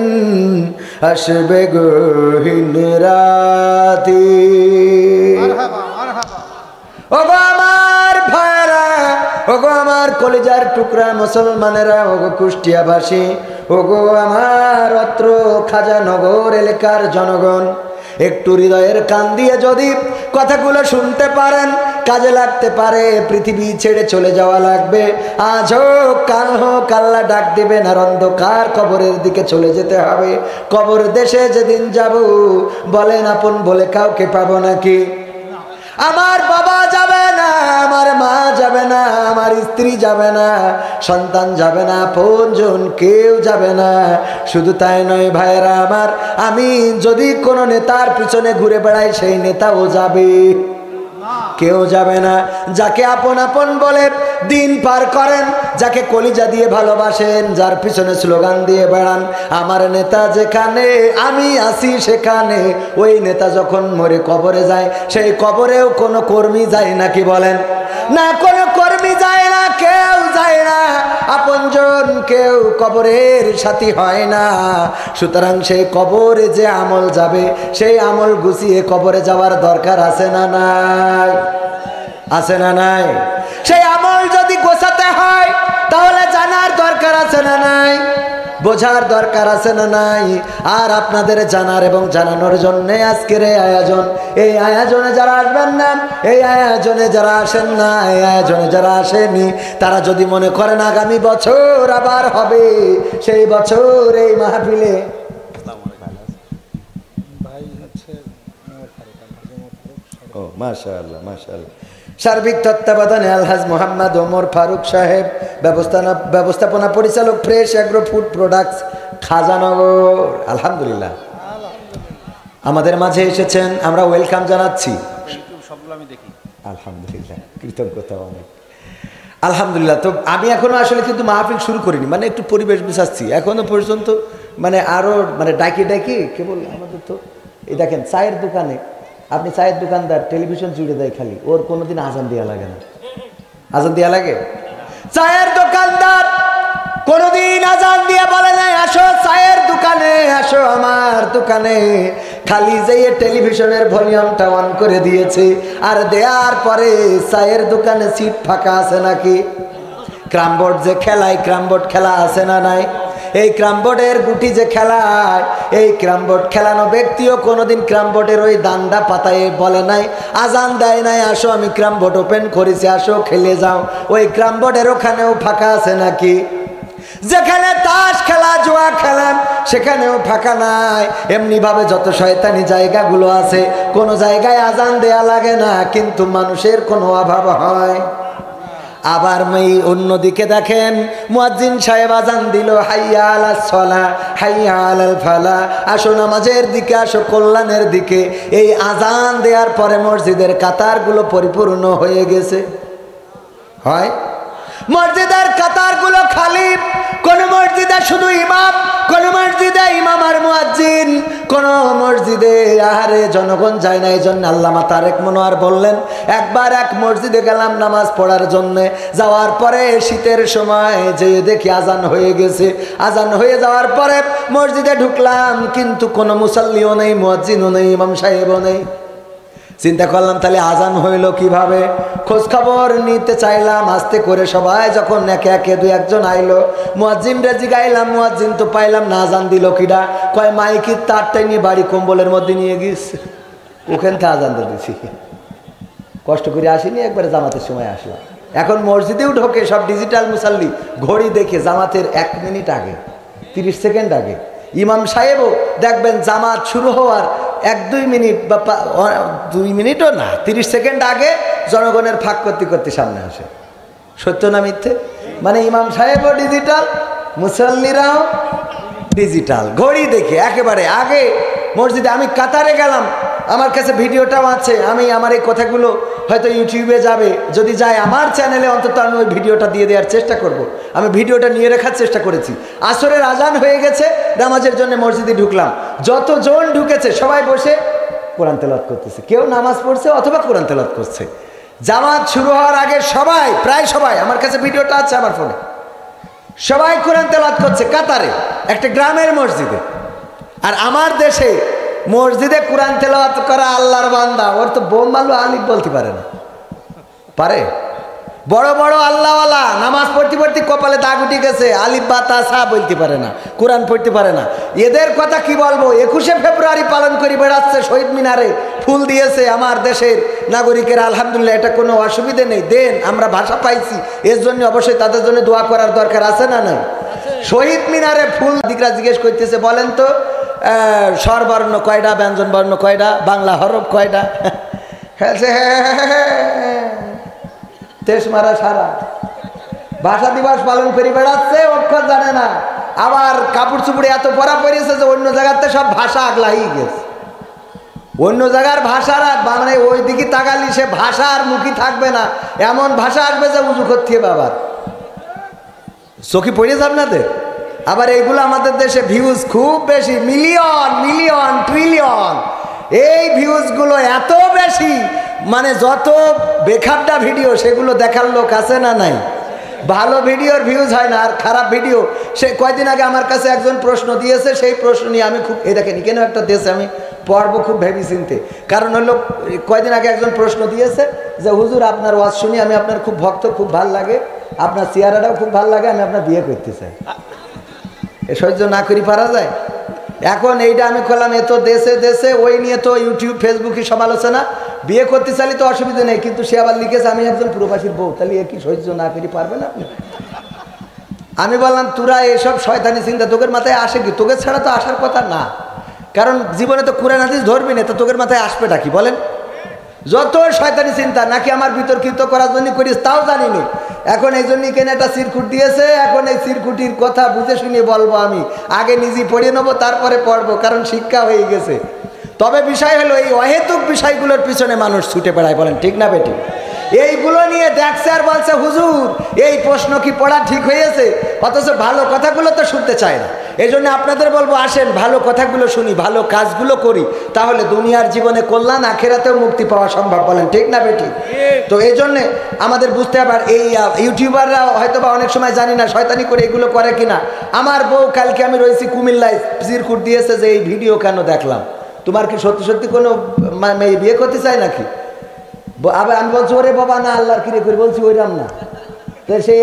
আসবে গহীন রাতে। ওগো আমার ভাইরা, ওগো আমার কলিজার টুকরা মুসলমানেরা, ওগো কুষ্টিয়াবাসী, ওগো আমার অত্র খাজানগর এলাকার জনগণ, একটু হৃদয়ের কান দিয়ে যদি কথাগুলো শুনতে পারেন কাজে লাগতে পারে। পৃথিবী ছেড়ে চলে যাওয়া লাগবে, আজ হোক কাল হোক আল্লাহ ডাক দিবেন, আর অন্ধকার কবরের দিকে চলে যেতে হবে। কবর দেশে যেদিন যাব বলেন আপন বলে কাউকে পাবো নাকি? আমার বাবা যাবে না, আমার মা যাবে না, আমার স্ত্রী যাবে না, সন্তান যাবে না, আপনজন কেউ যাবে না। শুধু তাই নয় ভাইয়েরা আমার, আমি যদি কোনো নেতার পিছনে ঘুরে বেড়াই সেই নেতাও যাবে, কেউ যাবে না। যাকে আপন আপন বলে দিন পার করেন, যাকে কলিজা দিয়ে ভালোবাসেন, যার পিছনে স্লোগান দিয়ে বেড়ান আমার নেতা যেখানে আমি আসি সেখানে, ওই নেতা যখন মরে কবরে যায় সেই কবরেও কোনো কর্মী যায় নাকি বলেন? না, কোনো কর্মী যায় না, কেউ যায় না, আপনজন কেউ কবরের সাথী হয় না। সুতরাং সেই কবরে যে আমল যাবে সেই আমল গুছিয়ে কবরে যাওয়ার দরকার আছে না নাই? আছে না নাই? সেই আমল যদি গোছাতে হয় তাহলে জানার দরকার আছে না নাই? বোঝার দরকার আছে না নাই? আর আপনাদের জানার এবং জানানোর জন্য আজকের এই আয়োজন। এই আয়োজনে যারা আসবেন না, এই আয়োজনে যারা আসেন না, এই আয়োজনে যারা আসেনি, তারা যদি মনে করেন আগামী বছর আবার হবে, সেই বছর এই মাহফিলে মাশাআল্লাহ মাশাআল্লাহ সার্বিক তত্ত্বাবধানে আলহাজ মোহাম্মদ ওমর ফারুক সাহেব, ব্যবস্থাপনা পরিচালক, fresh agro food products, Khajanagar. আলহামদুলিল্লাহ আমাদের মাঝে এসেছেন, আমরা ওয়েলকাম জানাচ্ছি। আলহামদুলিল্লাহ, কৃতজ্ঞতা অনেক। আলহামদুলিল্লাহ। তো আমি এখনো আসলে কিন্তু মাহফিল শুরু করিনি, মানে একটু পরিবেশ বুঝাচ্ছি এখনো পর্যন্ত, মানে আরো মানে ডাকি কেবল আমাদের তো এই দেখেন চায়ের দোকানে, আপনি চায়ের দোকানদার টেলিভিশন জুড়ে দেয় খালি, ওর কোনোদিন আজান দেওয়া লাগে না। আজান দেওয়া লাগে? চায়ের দোকানদার কোনদিন আজান দিয়ে বলে নাই আসো চায়ের দোকানে, আসো আমার দোকানে। খালি যেয়ে টেলিভিশনের ভলিউমটা অন করে দিয়েছে, আর দেওয়ার পরে চায়ের দোকানে সিট ফাঁকা আছে নাকি? ক্রামবোর্ড যে খেলায়, ক্রামবোর্ড খেলা আছে না নাই? এই ক্রামবোর্ডের গুটি যে খেলায়, এই ক্রামবোর্ড খেলানো ব্যক্তিও কোনোদিন ক্রামবোর্ডের ওই দান্ডা পাতায় বলে নাই, আজান দেয় নাই আসো আমি ক্রামবোর্ড ওপেন করেছি আসো খেলে যাও। ওই ক্রামবোর্ডের ওখানেও ফাঁকা আছে নাকি? যেখানে তাস খেলা জুয়া খেলেন সেখানেও ফাঁকা নাই। এমনি ভাবে যত শয়তানি জায়গাগুলো আছে, কোনো জায়গায় আজান দেয়া লাগে না, কিন্তু মানুষের কোনো অভাব হয়। আবার অন্যদিকে দেখেন মুয়াজ্জিন সাহেব আজান দিল, হাইয়া আলাস সালাহ হাইয়া আলাল ফালাহ, আসো নামাজের দিকে, আসো কল্যাণের দিকে। এই আজান দেওয়ার পরে মসজিদের কাতারগুলো পরিপূর্ণ হয়ে গেছে। হয় মসজিদের কাতারগুলো খালি। কোন মসজিদে শুধু ইমাম, কোন মসজিদে ইমাম আর মুয়াজ্জিন, কোন মসজিদে আহারে জনগণ যায় না। এই জন্য আল্লামা তারেক মনোয়ার বললেন, একবার এক মসজিদে গেলাম নামাজ পড়ার জন্যে, যাওয়ার পরে শীতের সময় যে দেখি আজান হয়ে গেছে। আজান হয়ে যাওয়ার পরে মসজিদে ঢুকলাম, কিন্তু কোনো মুসাল্লিও নেই, মুয়াজ্জিনও নেই, ইমাম সাহেবও নেই। চিন্তা করলাম তাহলে আজান হইল কিভাবে? খোঁজ খবর নিতে চাইলাম আস্তে করে। সবাই যখন একে একে দু একজন আইলো, মুয়াজ্জিন রে জিগাইলাম, মুয়াজ্জিন তো পাইলাম না। আজান দিল কিডা? কয় মাইকির তারটাই নিয়ে বাড়ি কম্বলের মধ্যে নিয়ে গিয়েছে, ওখান থেকে আজান দিয়ে দিছি। কষ্ট করে আসিনি, একবারে জামাতের সময় আসলাম। এখন মসজিদেও ঢোকে সব ডিজিটাল মুসাল্লি, ঘড়ি দেখে জামাতের 1 মিনিট আগে, 30 সেকেন্ড আগে। ইমাম সাহেবও দেখবেন জামাত শুরু হওয়ার 1-2 মিনিট বা 2 মিনিটও না, 30 সেকেন্ড আগে জনগণের ফাঁক করতে করতে সামনে আসে। সত্য না মিথ্যে? মানে ইমাম সাহেবও ডিজিটাল, মুসল্লিরাও ডিজিটাল, ঘড়ি দেখে একেবারে আগে মসজিদে। আমি কাতারে গেলাম, আমার কাছে ভিডিওটাও আছে। আমি আমার এই কথাগুলো হয়তো ইউটিউবে যাবে, যদি যায় আমার চ্যানেলে অন্তত আমি ওই ভিডিওটা দিয়ে দেওয়ার চেষ্টা করব। আমি ভিডিওটা নিয়ে রাখার চেষ্টা করেছি। আসরের আজান হয়ে গেছে, নামাজের জন্য মসজিদে ঢুকলাম। যতজন ঢুকেছে সবাই বসে কোরআন তেলাওয়াত করতেছে, কেউ নামাজ পড়ছে অথবা কোরআন তেলাওয়াত করছে। জামাত শুরু হওয়ার আগে সবাই, প্রায় সবাই, আমার কাছে ভিডিওটা আছে আমার ফোনে, সবাই কোরআন তেলাওয়াত করছে কাতারে, একটা গ্রামের মসজিদে। আর আমার দেশে মসজিদে কোরআন তেলাওয়াত করা আল্লাহর বান্দা, ওর তো বোম আলু আলিফ বলতে পারে না। পারে? বড় বড় আল্লাহওয়ালা নামাজ পড়তে পড়তে কপালে দাগ উঠে গেছে, আলিফ বা তা সা বলতে পারে না, কোরআন পড়তে পারে না। এদের কথা কি বলবো? 21শে ফেব্রুয়ারি পালন করে বেড়াচ্ছে, শহীদ মিনারে ফুল দিয়েছে আমার দেশের নাগরিকের। আলহামদুলিল্লাহ, এটা কোনো অসুবিধে নেই, দেন, আমরা ভাষা পাইছি, এর জন্য অবশ্যই তাদের জন্য দোয়া করার দরকার আছে না নাই? শহীদ মিনারে ফুল দিকরা জিজ্ঞেস করতেছে, বলেন তো স্বরবর্ণ কয়টা, ব্যঞ্জন বর্ণ কয়টা, বাংলা হরফ কয়টা? তেস মারা সারা ভাষা দিবস পালন করে বেড়াচ্ছে, অক্ষর জানে না। আবার কাপড় চুপড়ে এত পরা পড়েছে যে অন্য জায়গাতে সব ভাষা আগলাই গেছে। অন্য জায়গার ভাষারা মানে ওই দিকে তাকালি সে ভাষা আর মুখী থাকবে না, এমন ভাষা আসবে যে উজু করতে হবে। আবার চোখে পড়েছে আপনাদের? আবার এইগুলো আমাদের দেশে ভিউজ খুব বেশি, মিলিয়ন মিলিয়ন ট্রিলিয়ন। এই ভিউজগুলো এত বেশি, মানে যত বেখাপ্টা ভিডিও সেগুলো দেখার লোক আছে না নাই? ভালো ভিডিওর ভিউজ হয় না, আর খারাপ ভিডিও। সে কয়দিন আগে আমার কাছে একজন প্রশ্ন দিয়েছে, সেই প্রশ্ন নিয়ে আমি খুব এই দেখেনি কেন একটা দেশে আমি পড়ব খুব ভেবে চিনতে। কারণ হলো কয়দিন আগে একজন প্রশ্ন দিয়েছে যে হুজুর আপনার ওয়াজ শুনি আমি আপনার খুব ভক্ত, খুব ভাল লাগে, আপনার চেহারাটাও খুব ভাল লাগে, আমি আপনার বিয়ে করতে চাই। এ সহ্য না করি পারা যায়? এখন এইটা আমি করলাম, এ তো দেশে দেশে ওই নিয়ে তো ইউটিউব ফেসবুকে সমালোচনা। বিয়ে করতে চাইলে তো অসুবিধা নেই, কিন্তু সে আবার লিখেছে আমি একজন প্রবাসীর বউ, তাহলে এ কি সহ্য না করি পারবেন আপনি? আমি বললাম তোরা এসব শয়তানি চিন্তা তোদের মাথায় আসে কি? তোকে ছাড়া তো আসার কথা না, কারণ জীবনে তো কুরআন হাদিস ধরবি না, তো তোদের মাথায় আসবেটা কি বলেন? যত শয়তানি চিন্তা নাকি আমার বিতর্কিত করার জন্য করিস তাও জানিনি। এখন এই জন্যই কেন একটা চিরকুট দিয়েছে, এখন এই চিরকুটির কথা বুঝে শুনে বলবো। আমি আগে নিজে পড়ে নেবো, তারপরে পড়বো, কারণ শিক্ষা হয়ে গেছে। তবে বিষয় হলো এই অহেতুক বিষয়গুলোর পিছনে মানুষ ছুটে বেড়ায়, বলেন ঠিক না বেটি? এইগুলো নিয়ে দেখছে আর বলছে হুজুর এই প্রশ্ন কি পড়া ঠিক হয়েছে, অথচ ভালো কথাগুলো তো শুনতে চায় না। এই জন্য আপনাদের বলবো, আসেন ভালো কথাগুলো শুনি, ভালো কাজগুলো করি, তাহলে দুনিয়ার জীবনে কল্যাণ, আখেরাতেও মুক্তি পাওয়া সম্ভব। বলেন ঠিক না বেঠিক? তো এই জন্যে আমাদের বুঝতে হবে। এই ইউটিউবাররা হয়তো বা অনেক সময় জানি না শয়তানি করে এগুলো করে কিনা। আমার বউ কালকে আমি রয়েছি কুমিল্লায়, চিরকুট দিয়েছে যে এই ভিডিও কেন দেখলাম, তোমার কি সত্যি সত্যি কোনো মেয়ে বিয়ে করতে চায় নাকি? আবার আমি বলছি ওরে বাবা না, আল্লাহর কিরে করে বলছি ওইরাম না, তো সে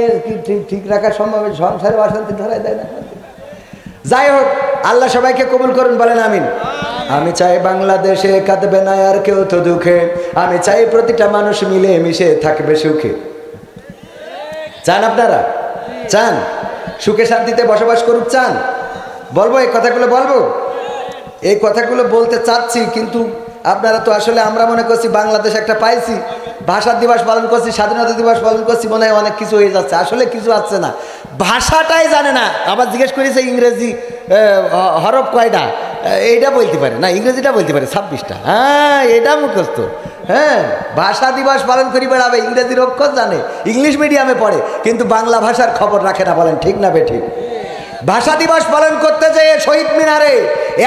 ঠিক রাখার সম্ভব, সংসারে অশান্তি ধরাই দেয় না। যাই হোক, আল্লাহ সবাইকে কবুল করুন, বলেন আমিন। আমি চাই বাংলাদেশে কাঁদবে না আর কেউ তো দুঃখে, আমি চাই প্রতিটা মানুষ মিলে মিশে থাকবে সুখে। চান আপনারা? চান সুখে শান্তিতে বসবাস করুক? চান? বলবো এই কথাগুলো, বলবো এই কথাগুলো বলতে চাচ্ছি, কিন্তু আপনারা তো আসলে, আমরা মনে করছি বাংলাদেশ একটা পাইছি, ভাষা দিবস পালন করছি, স্বাধীনতা দিবস পালন করছি, মনে হয় অনেক কিছু হয়ে যাচ্ছে। আসলে কিছু আছে না, ভাষাটাই জানে না। আবার জিজ্ঞেস করেছে ইংরেজি হরফ কয়টা, এইটা বলতে পারে না, ইংরেজিটা বলতে পারে 26টা। হ্যাঁ, এটা মুখস্থ। হ্যাঁ, ভাষা দিবস পালন করি বেড়াবে, ইংরেজির অক্ষর জানে, ইংলিশ মিডিয়ামে পড়ে, কিন্তু বাংলা ভাষার খবর রাখে না। বলেন ঠিক না বেঠিক? ভাষা দিবস পালন করতে যেয়ে শহীদ মিনারে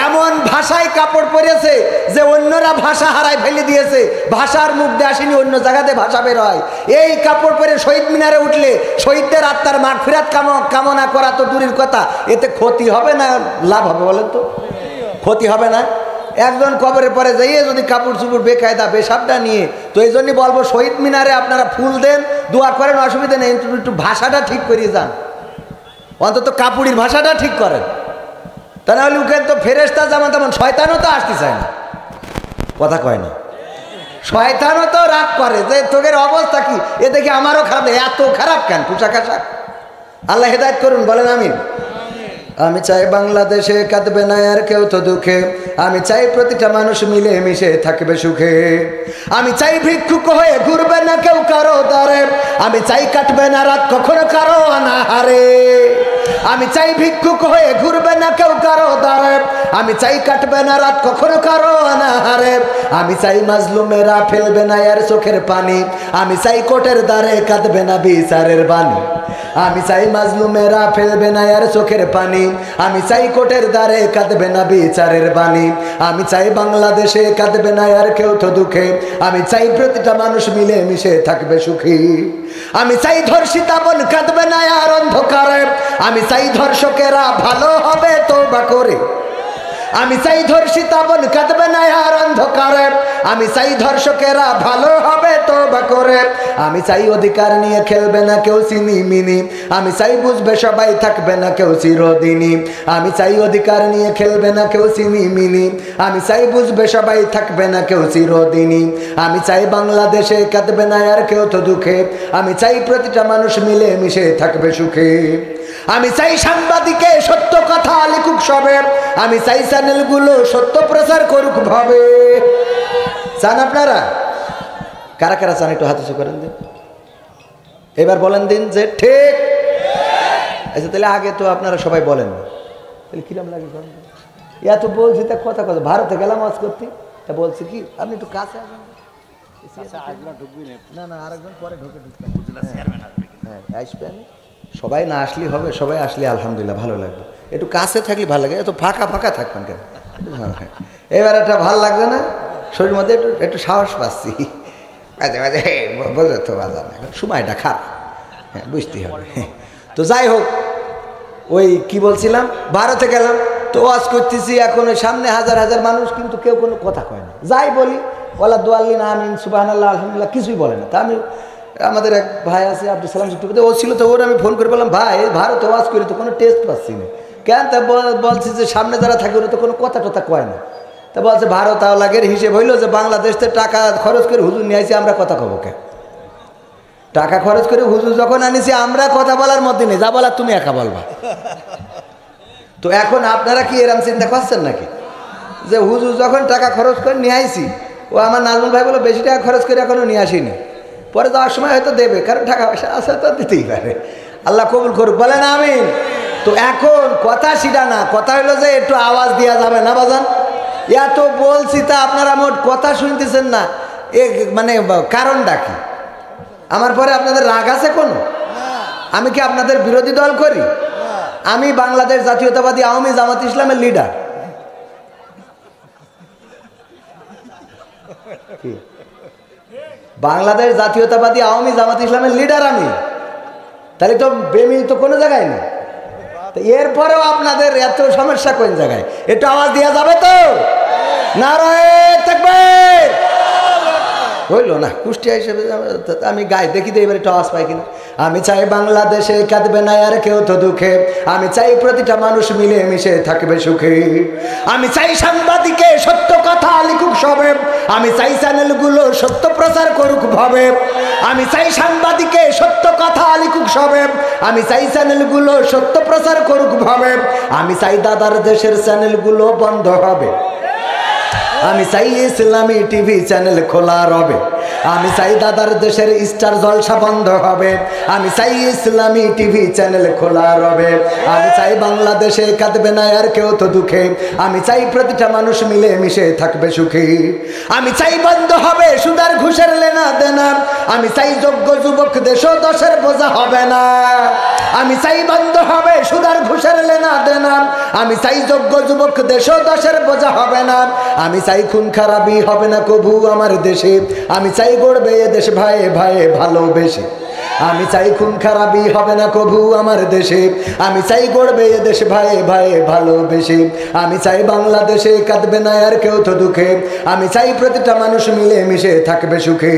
এমন ভাষায় কাপড় পরেছে যে অন্যরা ভাষা হারায় ফেলে দিয়েছে, ভাষার মুখ দিয়ে আসেনি, অন্য জায়গাতে ভাষা বের হয়। এই কাপড় পরে শহীদ মিনারে উঠলে শহীদদের আত্মার মাগফিরাত কামনা করা তো দূরের কথা, এতে ক্ষতি হবে না লাভ হবে? বলেন তো, ক্ষতি হবে না? একজন কবরের পরে যাইয়ে যদি কাপড় চুপড় বেকায়দা বেসাবটা নিয়ে, তো এই জন্যই বলবো শহীদ মিনারে আপনারা ফুল দেন, দোয়া করেন, অসুবিধা নেই, একটু ভাষাটা ঠিক করিয়ে যান, অন্তত কাপুরির ভাষাটা ঠিক করেন। তা না হলে উকেন তো ফেরেশতা যেমন তেমন শয়তানও তো আসতে চায় না, কথা কয় না? শয়তানও তো রাগ করে যে তোদের অবস্থা কি, এ দেখি আমারও খারাপ, এত খারাপ কেন পোশাক আশাক? আল্লাহ হেদায়েত করুন, বলেন আমিন। আমি চাই বাংলাদেশে কাঁদবে না আর কেউ তো দুঃখে, আমি চাই প্রতিটা মানুষ মিলে মিশে থাকবে সুখে। আমি চাই ভিক্ষুক হয়ে ঘুরবে না কেউ কারো দ্বারে, আমি চাই কাটবে না রাত কখনো কারো অনাহারে। আমি চাই ভিক্ষুক হয়ে ঘুরবে না কেউ কারো দ্বারে, আমি চাই কাটবে না রাত কখনো কারো অনাহারে। আমি চাই মাজলুমেরা ফেলবে না আর চোখের পানি, আমি চাই কোটের দ্বারে কাঁদবে না বিচারের বাণী। আমি চাই মাজলুমেরা ফেলবে না আর চোখের পানি, আমি চাই কোটের দ্বারে কাঁদবে না বিচারের বাণী। আমি চাই বাংলাদেশে কাঁদবে না আর কেউ তো দুঃখে, আমি চাই প্রতিটা মানুষ মিলে মিশে থাকবে সুখী। আমি চাই ধর্ষিতা বোন কাঁদবে না আর অন্ধকারে, আমি চাই ধর্ষকেরা ভালো হবে তওবা করে। আমি চাই ধর্ষিতা বোন কাঁদবে না আর অন্ধকারে, আমি চাই ধর্ষকেরা ভালো হবে তওবা করে। আমি চাই অধিকার নিয়ে খেলবে না কেউ চিনিমিনি, আমি চাই বুঝবে সবাই থাকবে না কেউ চিরদিনই। আমি চাই অধিকার নিয়ে খেলবে না কেউ চিনিমিনি, আমি চাই বুঝবে সবাই থাকবে না কেউ চিরদিনই। আমি চাই বাংলাদেশে কাঁদবে না আর কেউ তো দুঃখে, আমি চাই প্রতিটা মানুষ মিলে মিশে থাকবে সুখে। আমি চাই সাংবাদিকে সত্য কথা লিখুক সবে, আমি চাই চ্যানেলগুলো সত্য প্রচার করুক ভাবে। চান আপনারা? কারা কারা চান একটু হাত উঁচু করেন দিন, এবার বলেন দিন যে ঠিক। আচ্ছা, তাহলে আগে তো আপনারা সবাই বলেন, তাহলে কিরম লাগে? এত বলছি তা কথা কথা, ভারতে গেলাম আজ করতে, তা বলছি কি আপনি একটু কাছে আসবেন। না না, আরেকজন পরে ঢুকে হ্যাঁ আসবেন। সবাই না আসলেই হবে, সবাই আসলে আলহামদুলিল্লাহ ভালো লাগবে। একটু কাছে থাকলে ভালো লাগে, এত ফাঁকা ফাঁকা থাকবেন কেন? এবার একটা ভালো লাগবে না, শরীর মধ্যে একটু একটু সাহস পাচ্ছি। মাঝে মাঝে বোঝো তো বাজার না, সময়টা খারাপ, হ্যাঁ বুঝতেই হবে। তো যাই হোক, ওই কি বলছিলাম, ভারতে গেলাম তো ওয়াজ করতেছি, এখন ওই সামনে হাজার হাজার মানুষ, কিন্তু কেউ কোনো কথা কয় না। যাই বলি ওয়ালা দুয়াল্লিন আমিন সুবহানাল্লাহ আলহামদুলিল্লাহ কিছুই বলে না। তা আমি, আমাদের এক ভাই আছে আব্দুল সালাম চট্টোপাধ্যায়, ও ছিল, তো ওর আমি ফোন করে বললাম, ভাই ভারতে ওয়াজ করি তো কোনো টেস্ট পাচ্ছি না কেন? তা বলছি যে সামনে যারা থাকে ওরা তো কোনো কথা টথা কয় না। তা বলছে ভারত আওলাগের হিসেব হইলো যে বাংলাদেশে টাকা খরচ করে হুজুর নিয়ে আসি, আমরা কথা কব কে? টাকা খরচ করে হুজুর যখন আনিছি, আমরা কথা বলার মধ্যে নেই, যা বলার তুমি একা বলবা। তো এখন আপনারা কি এরম চিন্তা করছেন নাকি যে হুজুর যখন টাকা খরচ করে নিয়ে আইছি, ও আমার নাজমুল ভাই বলে বেশি টাকা খরচ করে এখনো নিয়ে আসিনি, পরে যাওয়ার সময় হয়তো দেবে, কারণ টাকা পয়সা আছে তো দিতেই পারে। আল্লাহ কবুল করুক, বলেন আমিন। তো এখন কথা সেটা না, কথা হলো যে একটু আওয়াজ দেওয়া যাবে না বাজান। এত বলছি তা আপনারা মোট কথা শুনতেছেন না, এ মানে কারণটা কি? আমার পরে আপনাদের রাগ আছে কোনো? আমি কি আপনাদের বিরোধী দল করি? আমি বাংলাদেশ জাতীয়তাবাদী আওয়ামী জামাত ইসলামের লিডার। বাংলাদেশ জাতীয়তাবাদী আওয়ামী জামাত ইসলামের লিডার আমি, তাহলে তো বেমিল তো কোনো জায়গায় নেই। এরপরেও আপনাদের এত সমস্যা কোন জায়গায়? একটু আওয়াজ দেওয়া যাবে তো? নারায়ে তাকবীর হইল না। কুষ্টিয়া হিসেবে আমি গাই দেখি তো এবার একটু আওয়াজ পাই কিনা। আমি চাই বাংলাদেশে কাঁদবে না আর কেউ তো দুঃখে, আমি চাই প্রতিটা মানুষ মিলে মিশে থাকবে সুখে। আমি চাই সাংবাদিকে সত্য কথা লিখুক সবে, আমি চাই চ্যানেলগুলো সত্য প্রচার করুক ভাবে। আমি চাই সাংবাদিকে সত্য কথা লিখুক সবে, আমি চাই চ্যানেলগুলো সত্য প্রচার করুক ভাবে। আমি চাই দাদার দেশের চ্যানেলগুলো বন্ধ হবে, আমি চাই ইসলামী টিভি চ্যানেল খোলা রবে। আমি চাই দাদার দেশের স্টার জলসা বন্ধ হবে, আমি চাই ইসলামী টিভি চ্যানেল খোলা রবে। আমি চাই বাংলাদেশে কাঁদবে না আর কেউ তো দুঃখে, আমি চাই প্রতিটা মানুষ মিলে মিশে থাকবে সুখী। আমি চাই বন্ধ হবে সুদার ঘুষের লেনা দেনা, আমি চাই যোগ্য যুবক দেশ দশের বোঝা হবে না। আমি চাই বন্ধ হবে সুদার ঘুষের লেনা দেনা, আমি চাই যোগ্য যুবক দেশ দশের বোঝা হবে না। আমি চাই খুন খারাপি হবে না কবু আমার দেশে, আমি চাই গড়বে এ দেশ ভাই ভাই ভালোবেসে। আমি চাই খুন খারাপি হবে না কবু আমার দেশে, আমি চাই গড়বে এ দেশ ভাই ভাই ভালোবেসে। আমি চাই বাংলাদেশে কাঁদবে না আর কেউ তো দুঃখে, আমি চাই প্রতিটা মানুষ মিলে মিশে থাকবে সুখে।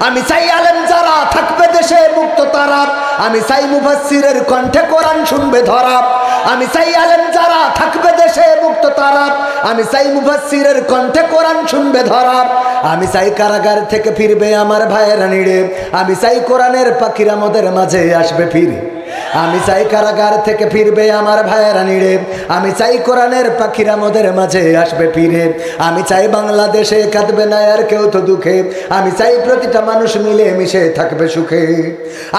আমি চাই আলেম যারা থাকবে দেশে মুক্ত তারা, আমি চাই মুফাসসিরের কণ্ঠে কোরআন শুনবে ধরা। আমি চাই আলেম যারা থাকবে দেশে মুক্ত তারা, আমি চাই মুফাসসিরের কণ্ঠে কোরআন শুনবে ধরা। আমি চাই কারাগার থেকে ফিরবে আমার ভাইয়েরা নিড়ে, আমি চাই কোরআনের পাখিরা মোদের মাঝে আসবে ফিরে। আমি চাই কারাগার থেকে ফিরবে আমার ভাইয়েরা নিড়ে, আমি চাই কোরআনের পাখিরা মোদের মাঝে আসবে ফিরে। আমি চাই বাংলাদেশে কাঁদবে না আর কেউ তো দুঃখে, আমি চাই প্রতিটা মানুষ মিলে মিশে থাকবে সুখে।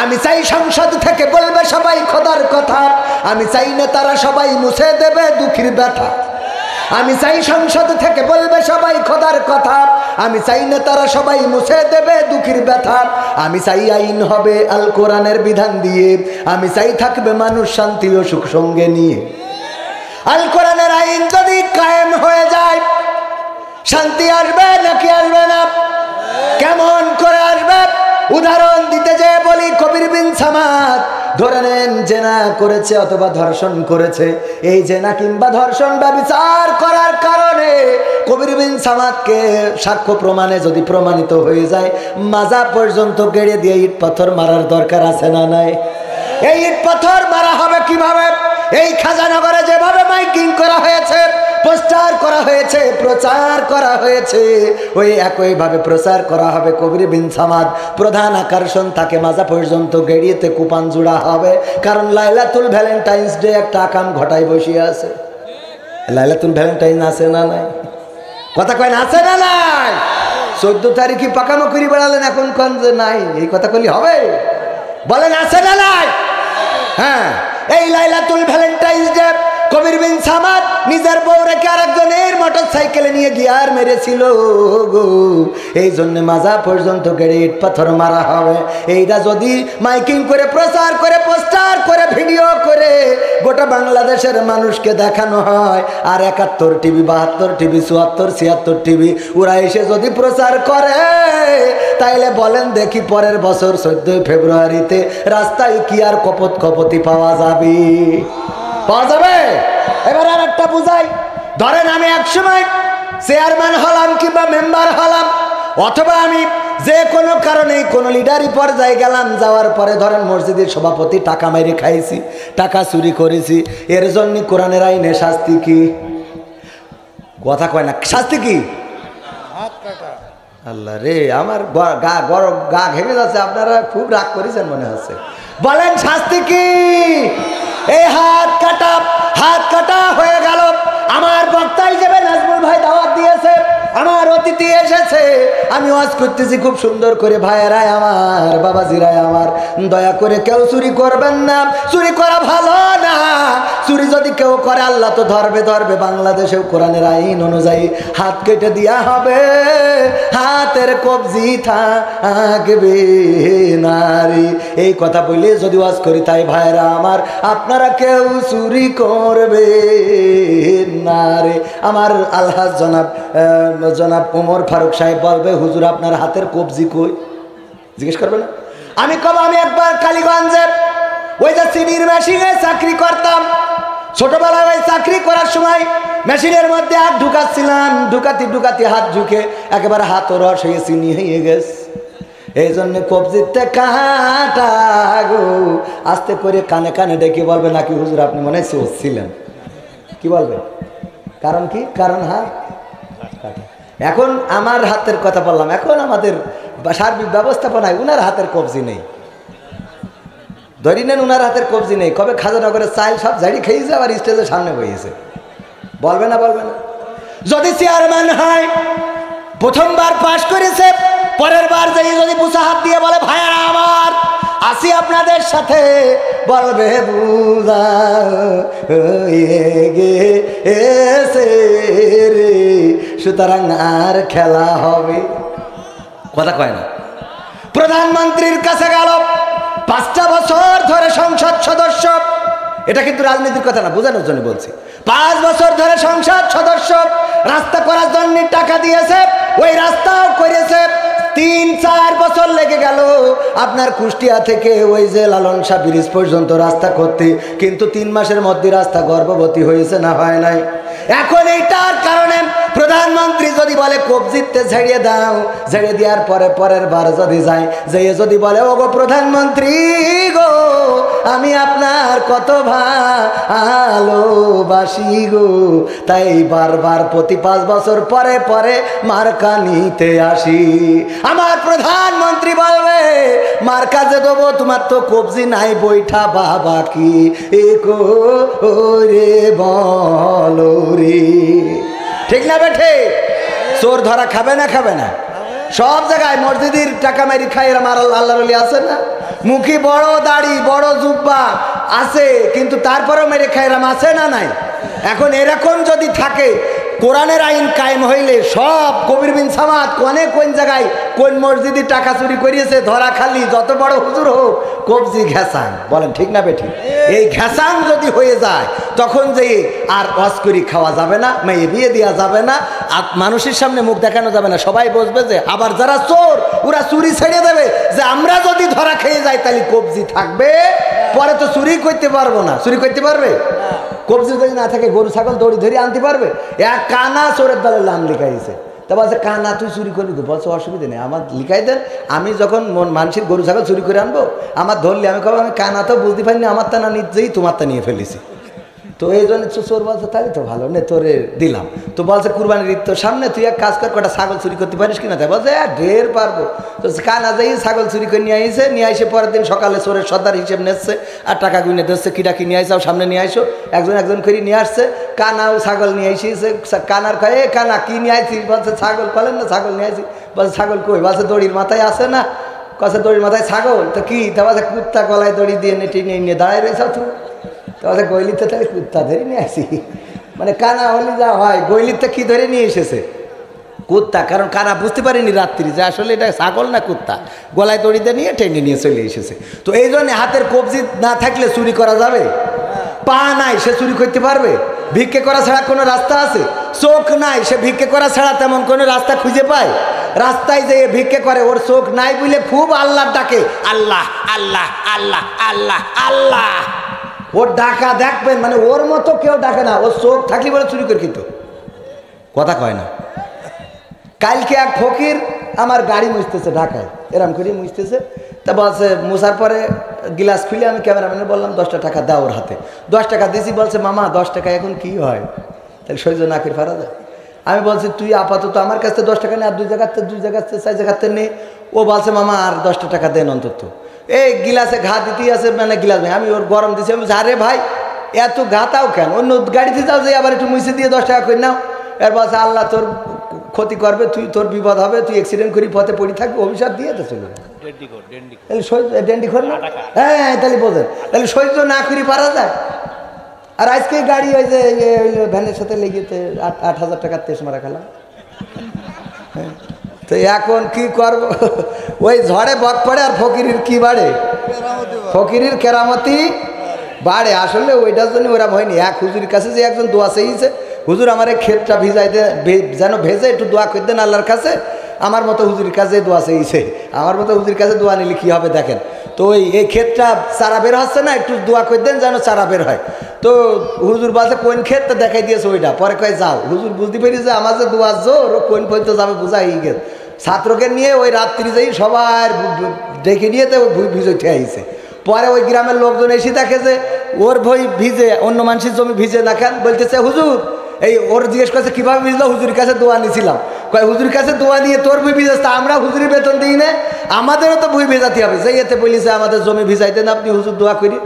আমি চাই সংসদ থেকে বলবে সবাই খোদার কথা, আমি চাই নেতারা সবাই মুছে দেবে দুঃখীর ব্যথা। আমি চাই সংসদ থেকে বলবে সবাই খোদার কথা, আমি চাই নেতারা সবাই মুছে দেবে দুঃখীর ব্যথা। আমি চাই আইন হবে আল কোরআনের বিধান দিয়ে, আমি চাই থাকবে মানুষ শান্তি ও সুখ সঙ্গে নিয়ে। আল কোরআনের আইন যদি কায়েম হয়ে যায়, শান্তি আসবে নাকি আসবে না? কেমন করে আসবে? উদাহরণ দিতে যে বলি কবির বিন সামাদ, ধরে নেন জেনা করেছে অথবা ধর্ষণ করেছে, এই জেনা কিংবা ধর্ষণ ব্যভিচার করার কারণে কবির বিন সামাদকে সাক্ষ্য প্রমাণে যদি প্রমাণিত হয়ে যায়, মাজা পর্যন্ত গেড়ে দিয়ে ইট পাথর মারার দরকার আছে না নাই? এই ইট পাথর মারা হবে কিভাবে? এই খাজানগরে যেভাবে মাইকিং করা হয়েছে, পোস্টার করা হয়েছে, প্রচার করা হয়েছে, ওই একইভাবে প্রচার করা হবে কবির বিন সামাদ। প্রধান আকর্ষণ তাকে মাজা পর্যন্ত গেড়িয়েতে কুপান জোড়া হবে, কারণ লাইলাতুল ভ্যালেন্টাইন্স ডে একটা আকাম ঘটায় বসিয়ে আছে। লাইলাতুল ভ্যালেন্টাইন আছে না নাই? কথা কয় না আছে না নাই? 14 তারিখে পাকামো করি বেড়ালেন, এখন কোন যে নাই, এই কথা কলি হবে? বলেন আছে না নাই? হ্যাঁ, এই লাইলাতুল ভ্যালেন্টাইন্স ডে কবির বিন সামাদ নিজের বউ রেখে আরেকজনের মোটর সাইকেলে নিয়ে গিয়ার মেরেছিল গো। এই জন্য মাজা পর্যন্ত গেড়ে ইট পাথর মারা হবে। এইটা যদি মাইকিং করে প্রচার করে পোস্টার করে ভিডিও করে গোটা বাংলাদেশের মানুষকে দেখানো হয়, আর 71 টিভি 72 টিভি 74 76 টিভি ওরা এসে যদি প্রচার করে, তাইলে বলেন দেখি পরের বছর 14 ফেব্রুয়ারিতে রাস্তায় কি আর কপত কপতি পাওয়া যাবে? পাওয়া যাবে? এবার আর একটা বুঝাই। ধরেন আমি একসময় চেয়ারম্যান হলাম কিংবা মেম্বার হলাম, অথবা আমি যে কোনো কারণে কোনো লিডারি পর্যায়ে গেলাম, যাওয়ার পরে ধরেন মসজিদের সভাপতি টাকা মেরে খাইছি, টাকা চুরি করেছি, এর জন্য কোরআনের আইনে শাস্তি কি? কথা কয় না, শাস্তি কি? আল্লাহ রে, আমার গা ঘেমে যাচ্ছে, আপনারা খুব রাগ করেছেন মনে হচ্ছে। বলেন শাস্তি কি? এই হাত কাটা হয়ে গেল। আমার বক্তা হিসেবে নাজমুল ভাই দাওয়াত দিয়েছে, আমার অতি অতিথি এসেছে, আমি ওয়াজ করতেছি খুব সুন্দর করে, ভাইয়েরাই আমার, বাবাজিরাই আমার, দয়া করে কেউ চুরি করবেন না, চুরি করা ভালো না। চুরি যদি কেউ করে আল্লাহ তো ধরবে। বাংলাদেশেও কোরআনের আইন অনুযায়ী হাত কেটে দেওয়া হবে, হাতের কবজি থাকবে নারী। এই কথা বলে যদি ওয়াজ করি, তাই ভাইরা আমার, আপনারা কেউ চুরি করবে না রে। আমার আলহাজ জনাব ওমর ফারুক সাহেব বলবে, হুজুর আপনার হাতের কবজি কই? জিজ্ঞেস করবে না? আমি কব, আমি একবার কালীগঞ্জের ওই যে চিনির মেশিনে চাকরি করতাম, ছোটবেলায় ওই চাকরি করার সময় মেশিনের মধ্যে হাত ঢুকাচ্ছিলাম, ঢুকাতি হাত ঢুকে একেবারে হাত রস হয়ে চিনি হয়ে গেছে। এই জন্য কবজিতে কাটা গো। আস্তে করে কানে কানে ডেকে বলবে, নাকি হুজুর আপনি মনে হয় ছিলেন? কি বলবে? কারণ কি? কারণ হাত কাটা। এখন আমার হাতের কথা বললাম, এখন আমাদের সার্বিক ব্যবস্থাপনায় উনার হাতের কবজি নেই। ধরি নেন উনার হাতের কবজি নেই, কবে খাজানগরের চাইল সব ঝাড়ি খেয়েছে, আবার স্টেজের সামনে বইয়েছে। বলবে না? যদি চেয়ারম্যান হয়, প্রথমবার পাশ করেছে, পরের বার যাই যদি বুঝা হাত দিয়ে বলে, ভাইয়ারা আমার আসি আপনাদের সাথে, বলবে বুঝা গেছে রে, সুতরাং আর খেলা হবে। কথা কয় না? প্রধানমন্ত্রীর কাছে গেল, 5টা বছর ধরে সংসদ সদস্য, এটা কিন্তু রাজনীতির কথা না, বোঝানোর জন্য বলছি। 5 বছর ধরে সংসদ সদস্য, রাস্তা করার জন্য টাকা দিয়েছে, ওই রাস্তাও করেছে। 3-4 বছর লেগে গেল আপনার কুষ্টিয়া থেকে ওই যে লালন শাহ ব্রিজ পর্যন্ত রাস্তা করতে, কিন্তু 3 মাসের মধ্যে রাস্তা গর্ভবতী হয়েছে না হয় নাই? এখন এইটার কারণে প্রধানমন্ত্রী যদি বলে কবজিতে ঝেড়িয়ে দাও, ঝেড়ে দেওয়ার পরে পরের বার যদি যায়, যে যদি বলে, ও গো প্রধানমন্ত্রী গো, আমি আপনার কত ভালোবাসি গো, তাই বারবার প্রতি 5 বছর পরে পরে মার্কা নিতে আসি। আমার প্রধানমন্ত্রী বলবে, মার্কা যে দেবো, তোমার তো কবজি নাই, বৈঠা বাবা কি রে বলো রে। ঠিক না বেঠে? চোর ধরা খাবে না? সব জায়গায় মসজিদের টাকা মারি খাই এরা মার আল্লাহর ওলি আছে না? মুখী বড় দাড়ি বড় জুব্বা আছে, কিন্তু তারপরেও মেরে খাইরাম আছে না নাই? এখন এরকম যদি থাকে, কোরআনের আইন কায়েম হইলে সব কবির বিন সামাদ কোন জায়গায় কোন মসজিদে টাকা চুরি করিয়েছে, ধরা খালি, যত বড় হুজুর হোক, কবজি ঘেঁসাং। বলেন ঠিক না বেঠিক? এই ঘেঁসাং যদি হয়ে যায়, তখন যে আর ওয়াজ করি খাওয়া যাবে না, মেয়ে বিয়ে দেওয়া যাবে না, আর মানুষের সামনে মুখ দেখানো যাবে না। সবাই বসবে যে আবার যারা চোর ওরা চুরি ছেড়ে দেবে, যে আমরা যদি ধরা খেয়ে যাই তাহলে কবজি থাকবে, পরে তো চুরি করতে পারবো না। চুরি করতে পারবে? কবজি যদি না থাকে, গরু ছাগল দড়ি ধরে আনতে পারবে? এক কানা চোরের দলের নাম লিখাইছে, তা বলছে কানা তুই চুরি করবি তো? বলছে অসুবিধা নেই, আমার লিখাই দেন, আমি যখন মানুষের গরু ছাগল চুরি করে আনবো, আমার ধরলে আমি কব, আমি কানা তো বুঝতে পারিনি, আমার তা না নিজেই তোমার তা নিয়ে ফেলেছি। তো এই জন্য চোর বলছে, তাই তো ভালো নে, তোরে দিলাম। তো বলছে কুরবানির ঈদ তো সামনে, তুই এক কাজ কর, কটা ছাগল চুরি করতে পারিস কিনা? তাই বলছে ঢের পারবো। তো কানা যাই ছাগল চুরি করে নিয়ে আইসে পরের দিন সকালে চোরের সর্দার হিসেব নিচ্ছে, আর টাকা গুনে দিচ্ছে, কিটা কি নিয়ে আইসাও সামনে নিয়ে আইসো, একজন করে নিয়ে আসছে। কানাও ছাগল নিয়ে আইসিছে, কানার কয়ে, এ কানা কি নিয়ে আইছিস? বলছে ছাগল। বলেন না ছাগল নিয়ে আইসি। বলছে ছাগল কই? বলছে দড়ির মাথায় আছে না। কছে দড়ির মাথায় ছাগল? তো কি? তা বলছে কুত্তা গলায় দড়ি দিয়ে নেটে নিয়ে দাঁড়ায় রয়েছ তুই। তাহলে গইলিতে তাহলে কুত্তা ধরে নিয়ে আসি, মানে কানা হলে যা হয়, গইলিতে কি ধরে নিয়ে এসেছে? কুত্তা। কারণ কানা বুঝতে পারেনি রাত্রি যে আসলে এটা ছাগল না কুত্তা, গলায় দড়িতে নিয়ে টেনে নিয়ে চলে এসেছে। তো এই জন্য হাতের কবজি না থাকলে চুরি করা যাবে? পা নাই, সে চুরি করতে পারবে? ভিক্ষে করা ছাড়া কোনো রাস্তা আছে? চোখ নাই, সে ভিক্ষে করা ছাড়া তেমন কোনো রাস্তা খুঁজে পায়? রাস্তায় যে ভিক্ষে করে, ওর চোখ নাই বলে খুব আল্লাহর ডাকে, আল্লাহ আল্লাহ আল্লাহ আল্লাহ আল্লাহ। ওর ডাকা দেখবেন, মানে ওর মতো কেউ ডাকে না, ওর চোখ থাকলে বলে চুরি করে। কিন্তু কথা কয় না। কালকে এক ফকির আমার গাড়ি মুছতেছে ঢাকায়, এরম করে মুছতেছে। তা বলছে মুছার পরে গ্লাস খুলে আমি ক্যামেরাম্যানে বললাম 10টা টাকা দাও ওর হাতে। 10 টাকা দিয়েছি। বলছে মামা 10 টাকা এখন কি হয়? তাহলে সহ্য না করে ফারা যায়। আমি বলছি তুই আপাতত আমার কাছে 10 টাকা নেই, আর 2 জায়গাতে 4 জায়গাতে নেই। ও বলছে মামা আর 10টা টাকা দেন অন্তত। এই গিলাসে ঘা দিতেই আছে, মানে গিলাস নেই। আমি ওর গরম দিচ্ছি। আমি বলছি আরে ভাই এত ঘা তাও কেন? অন্য গাড়িতে যাও, যে আবার একটু মুছে দিয়ে 10 টাকা করে নাও। এর বলছে আল্লাহ তোর ক্ষতি করবে, তুই তোর বিপদ হবে, তুই অ্যাক্সিডেন্ট করি পথে পড়ে থাকবি, অভিশাপ দিয়ে তো চলে ডেন্ডি খোর না। হ্যাঁ তাহলে বোঝেন, তাহলে সহ্য না করি পারা যায়। আর আজকে গাড়ি ওই যে ভ্যানের সাথে লেগেতে 8,000 টাকার তেস মারা খেলাম। তো এখন কি করব, ওই ঝড়ে বক পড়ে আর ফকিরের কি বাড়ে, ফকিরের কেরামতি বাড়ে। আসলে ওইটার জন্য ওরা হয়নি। এক হুজুরের কাছে যে একজন দোয়া চেয়েছে, হুজুর আমার এই ক্ষেতটা ভিজাইতে, যেন ভেজে একটু দোয়া করে দেন আল্লাহর কাছে। আমার মতো হুজুরের কাছে দোয়া চেয়েছে, আমার মতো হুজুরের কাছে দোয়া নিলে কী হবে দেখেন। তো এই ক্ষেতটা চারা বের হচ্ছে না, একটু দোয়া করে দেন যেন চারা বের হয়। তো হুজুর বলছে কোন ক্ষেতটা দেখাই দিয়েছে ওইটা, পরে কয় যাও। হুজুর বুঝতে পেরেছে আমার যে দোয়া জোর, ও কোন পর্যন্ত যাবে বোঝা এই গেছে। ছাত্রকে নিয়ে ওই রাত্রি যাই সবার ডেকে নিয়ে তো ভিজে উঠে আইছে। পরে ওই গ্রামের লোকজন এসে দেখে যে ওর বই ভিজে, অন্য মানুষের জমি ভিজে দেখেন, বলতেছে হুজুর এই ওর জিজ্ঞেস করছে কীভাবে ভিজলো, হুজুরের কাছে দোয়া নিয়েছিলাম। কয় হুজুরের কাছে দোয়া নিয়ে তোর বই ভিজেছে, তা আমরা হুজুরের বেতন দিই না, আমাদেরও তো বই ভেজাতে হবে। সেই এতে বলিছে আমাদের জমি ভিজাইতেন আপনি, হুজুর দোয়া করি।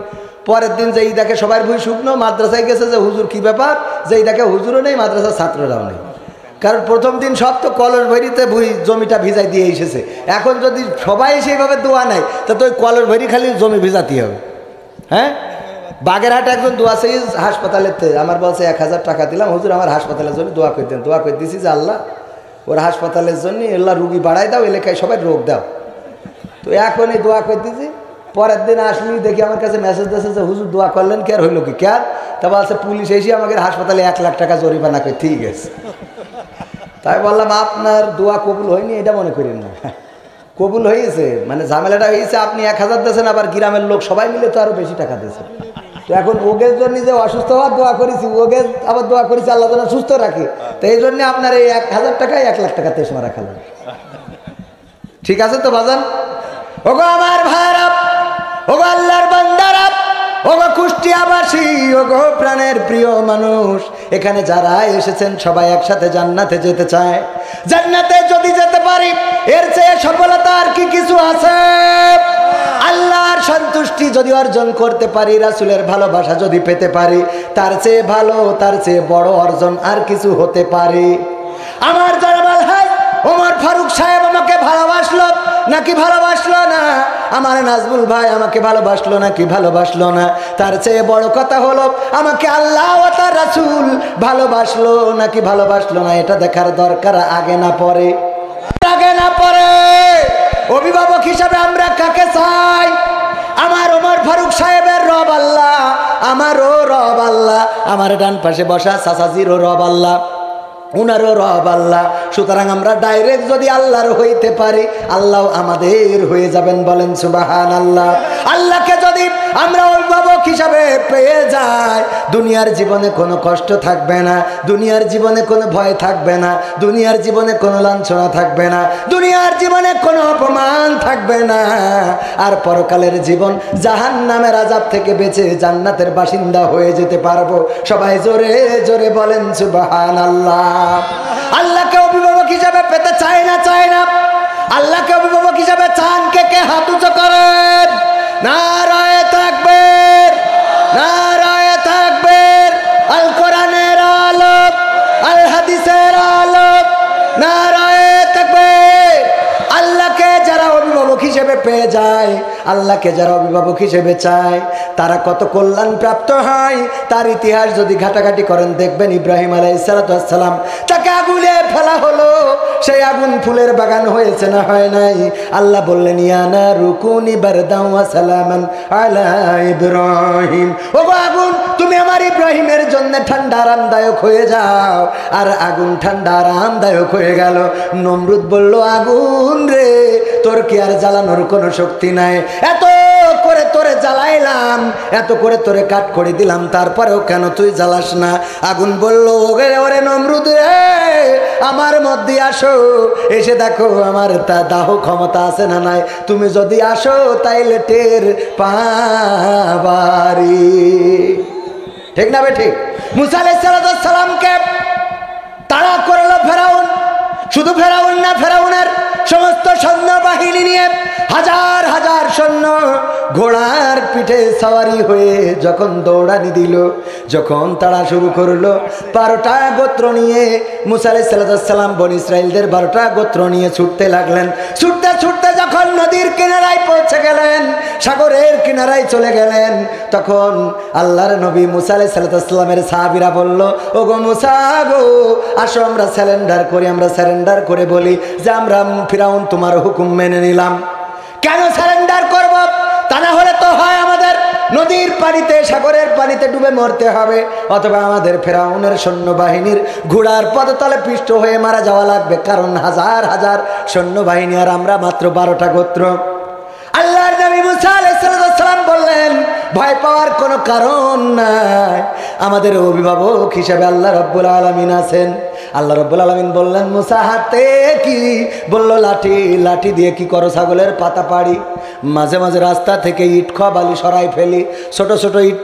পরের দিন যেই দেখে সবার বই শুকনো, মাদ্রাসায় গেছে যে হুজুর কী ব্যাপার, যেই দেখে হুজুরও নেই, মাদ্রাসার ছাত্ররাও নেই। কারণ প্রথম দিন সব তো কলস ভরিতে জমিটা ভিজাই দিয়ে এসেছে। এখন যদি সবাই সেইভাবে দোয়া নেয় তা তো ওই কলস ভরি খালি জমি ভিজাতে হবে। হ্যাঁ, বাগেরহাটে একজন দোয়া সেই হাসপাতালেতে আমার বলছে 1,000 টাকা দিলাম, হুজুর আমার হাসপাতালের জন্য দোয়া করে দেন। দোয়া করে দিয়েছি যে আল্লাহ ওর হাসপাতালের জন্য আল্লাহ রুগী বাড়াই দাও, এলাকায় সবাই রোগ দাও। তো এখনই দোয়া করে দিয়েছি। পরের দিন আসলি দেখি আমার কাছে মেসেজ দিয়েছে যে হুজুর দোয়া করলেন, কে আর হইল কি, কে আর? তা বলছে পুলিশ এসে আমাকে হাসপাতালে 1 লাখ টাকা জরিমানা করে। ঠিক আছে, তাই বললাম আপনার দোয়া কবুল হয়নি এটা মনে করেন না, কবুল হয়েছে। মানে ঝামেলাটা হয়েছে, আপনি 1,000 দিয়েছেন, আবার গ্রামের লোক সবাই মিলে তো আরো বেশি টাকা দিয়েছে। তো এখন ওগের জন্য যে অসুস্থ হওয়ার দোয়া করেছি, ওগে আবার দোয়া করেছি আল্লাহ যেন সুস্থ রাখে। তো এই জন্য আপনার এই 1,000 টাকায় 1 লাখ টাকা তেস মারা খেলেন। ঠিক আছে তো বাজান? ওগো আমার ভাইরা, ওগো আল্লাহর বান্দারা, ওগো কুষ্টিয়াবাসী, ওগো প্রাণের প্রিয় মানুষ, এখানে যারা এসেছেন সবাই একসাথে জান্নাতে যেতে চায়। জান্নাতে যদি যেতে পারি এর চেয়ে সফলতা আর কি কিছু আছে? আল্লাহর সন্তুষ্টি যদি অর্জন করতে পারি, রাসূলের ভালোবাসা যদি পেতে পারি, তার চেয়ে ভালো, তার চেয়ে বড় অর্জন আর কিছু হতে পারে? আমার জানামাল হাই ওমর ফারুক সাহেব আমাকে ভালোবাসলো নাকি ভালোবাসলো না, আমার নাজমুল ভাই আমাকে ভালোবাসলো নাকি ভালোবাসলো না, তার চেয়ে বড় কথা হলো আমাকে আল্লাহ ও তার রাসূল ভালোবাসলো নাকি ভালোবাসলো না, এটা দেখার দরকার আগে না পরে, আগে না পরে। অভিভাবক হিসাবে আমরা কাকে চাই? আমার ওমর ফারুক সাহেবের রব আল্লাহ, আমারও রব আল্লাহ, আমার ডান পাশে বসা চাচাজিরও রব আল্লাহ, উনারও রব আল্লাহ। সুতরাং আমরা ডাইরেক্ট যদি আল্লাহর হইতে পারি, আল্লাহ আমাদের হয়ে যাবেন। বলেন সুবহানাল্লাহ। আল্লাহকে যদি আমরা অভিভাবক হিসাবে পেয়ে যাই, দুনিয়ার জীবনে কোনো কষ্ট থাকবে না, দুনিয়ার জীবনে কোনো ভয় থাকবে না, দুনিয়ার জীবনে কোনো লাঞ্ছনা থাকবে না, দুনিয়ার জীবনে কোনো অপমান থাকবে না। আর পরকালের জীবন জাহান্নামের আযাব থেকে বেঁচে জান্নাতের বাসিন্দা হয়ে যেতে পারবো। সবাই জোরে জোরে বলেন সুবহানাল্লাহ। আল্লাহকে অভিভাবক হিসাবে পেতে চায় না, চায় না? আল্লাহকে অভিভাবক হিসাবে চান কে কে? হাত উঁচু করেন। নারায়ে তাকবীর, নারায়ে তাকবীর। আল কোরআনের আলো, আল হাদিসের আলো, নারায়ে তাকবীর। আল্লাহকে যারা অভিভাবক হিসেবে পেয়ে যায়, আল্লাহকে যারা অভিভাবক হিসেবে চায়, তারা কত কল্যাণ প্রাপ্ত হয় তার ইতিহাস যদি ঘাটাঘাটি করেন দেখবেন। ইব্রাহিম আলাইহিস সালাম তাকে আগুনে ফেলা হলো, সেই আগুন ফুলের বাগান হয়েছে না হয় নাই? আল্লাহ বললেন ইয়া নারু কুনি বারদান ওয়া সালামান আলা ইব্রাহিম। ওগো আগুন, তুমি আমার ইব্রাহিমের জন্য ঠান্ডা আরামদায়ক হয়ে যাও। আর আগুন ঠান্ডা আরামদায়ক হয়ে গেল। নমরুদ বলল আগুন রে, তোর কি আর জ্বালানোর কোনো শক্তি নাই? এত করে তোরে জ্বালাইলাম, এত করে তোরে কাট করে দিলাম, তারপরেও কেন তুই জ্বালাস না? আগুন বলল ওরে ওরে নমরুদ রে, আমার মধ্যে আসো, এসে দেখো আমার তা দাহ ক্ষমতা আছে না নাই। তুমি যদি আসো তাইলে টের পাবারি। ঠিক না বে ঠিক? মুসা আলাইহিস সালামকে তাড়া করলো ফেরাউন। শুধু ফেরাউন না, ফেরাউনের সমস্ত সৈন্যবাহিনী নিয়ে হাজার হাজার সৈন্য ঘোড়ার পিঠে সওয়ারি হয়ে যখন দৌড়ানি দিল, যখন তাড়া শুরু করলো, 12টা গোত্র নিয়ে মুসা আলাইহিস সালাম বনি ইসরাইলদের 12টা গোত্র নিয়ে ছুটতে লাগলেন। ছুটতে ছুটতে যখন নদীর কিনারায় পৌঁছে গেলেন, সাগরের কিনারায় চলে গেলেন, তখন আল্লাহর নবী মুসা আলাইহিস সালামের সাহাবীরা বলল, ওগো মুসা গো, আসো আমরা সারেন্ডার করে বলি যে আমরা ফিরাউন তোমার হুকুম মেনে নিলাম। কেন সারেন্ডার করব? তা না হলে তো হয় আমাদের নদীর পানিতে, সাগরের পানিতে ডুবে মরতে হবে, অথবা আমাদের ফেরাউনের সৈন্যবাহিনীর ঘোড়ার পদতলে পিষ্ট হয়ে মারা যাওয়া লাগবে, কারণ হাজার হাজার সৈন্যবাহিনী আর আমরা মাত্র 12টা গোত্র। আল্লাহর নবী মুসা আলাইহিস সালাম বললেন, ভয় পাওয়ার কোনো কারণ নাই, আমাদের অভিভাবক হিসেবে আল্লাহ রাব্বুল আলামিন আছেন। আল্লাহ রাব্বুল আলামিন বললেন, মুসা হাতে কি? বলল লাঠি। লাঠি দিয়ে কি করো? ছাগলের পাতা পাড়ি, মাঝে মাঝে রাস্তা থেকে ইট বালি সরাই ফেলি, ছোট ছোট ইট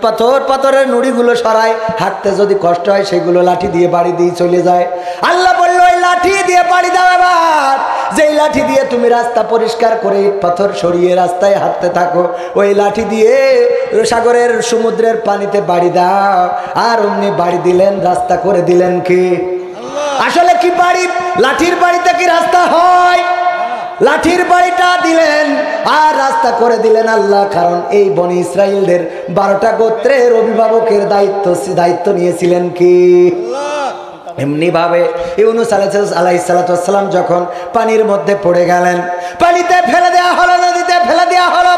পাথরের নুড়িগুলো সরাই, হাঁটতে যদি কষ্ট হয় সেগুলো লাঠি দিয়ে বাড়ি দিয়ে চলে যায়। আল্লাহ বলল, ওই লাঠি দিয়ে বাড়ি দাও। এবার যেই লাঠি দিয়ে তুমি রাস্তা পরিষ্কার করে ইট পাথর সরিয়ে রাস্তায় হাঁটতে থাকো, ওই লাঠি দিয়ে সাগরের সমুদ্রের পানিতে বাড়ি দাও। আর অমনি বাড়ি দিলেন, রাস্তা করে দিলেন কি? আসলে কি বাড়ি? লাঠির বাড়িতে কি রাস্তা হয়? লাঠির বাড়িটা দিলেন আর রাস্তা করে দিলেন আল্লাহ। কারণ এই বনি ইসরাইলদের 12টা গোত্রের অভিভাবকের দায়িত্ব নিয়েছিলেন কি? এমনি ভাবে ইউনূস আলাইহিস সালাম যখন পানির মধ্যে পড়ে গেলেন, পানিতে ফেলে দেওয়া হলো, নদীতে ফেলে দেওয়া হলো,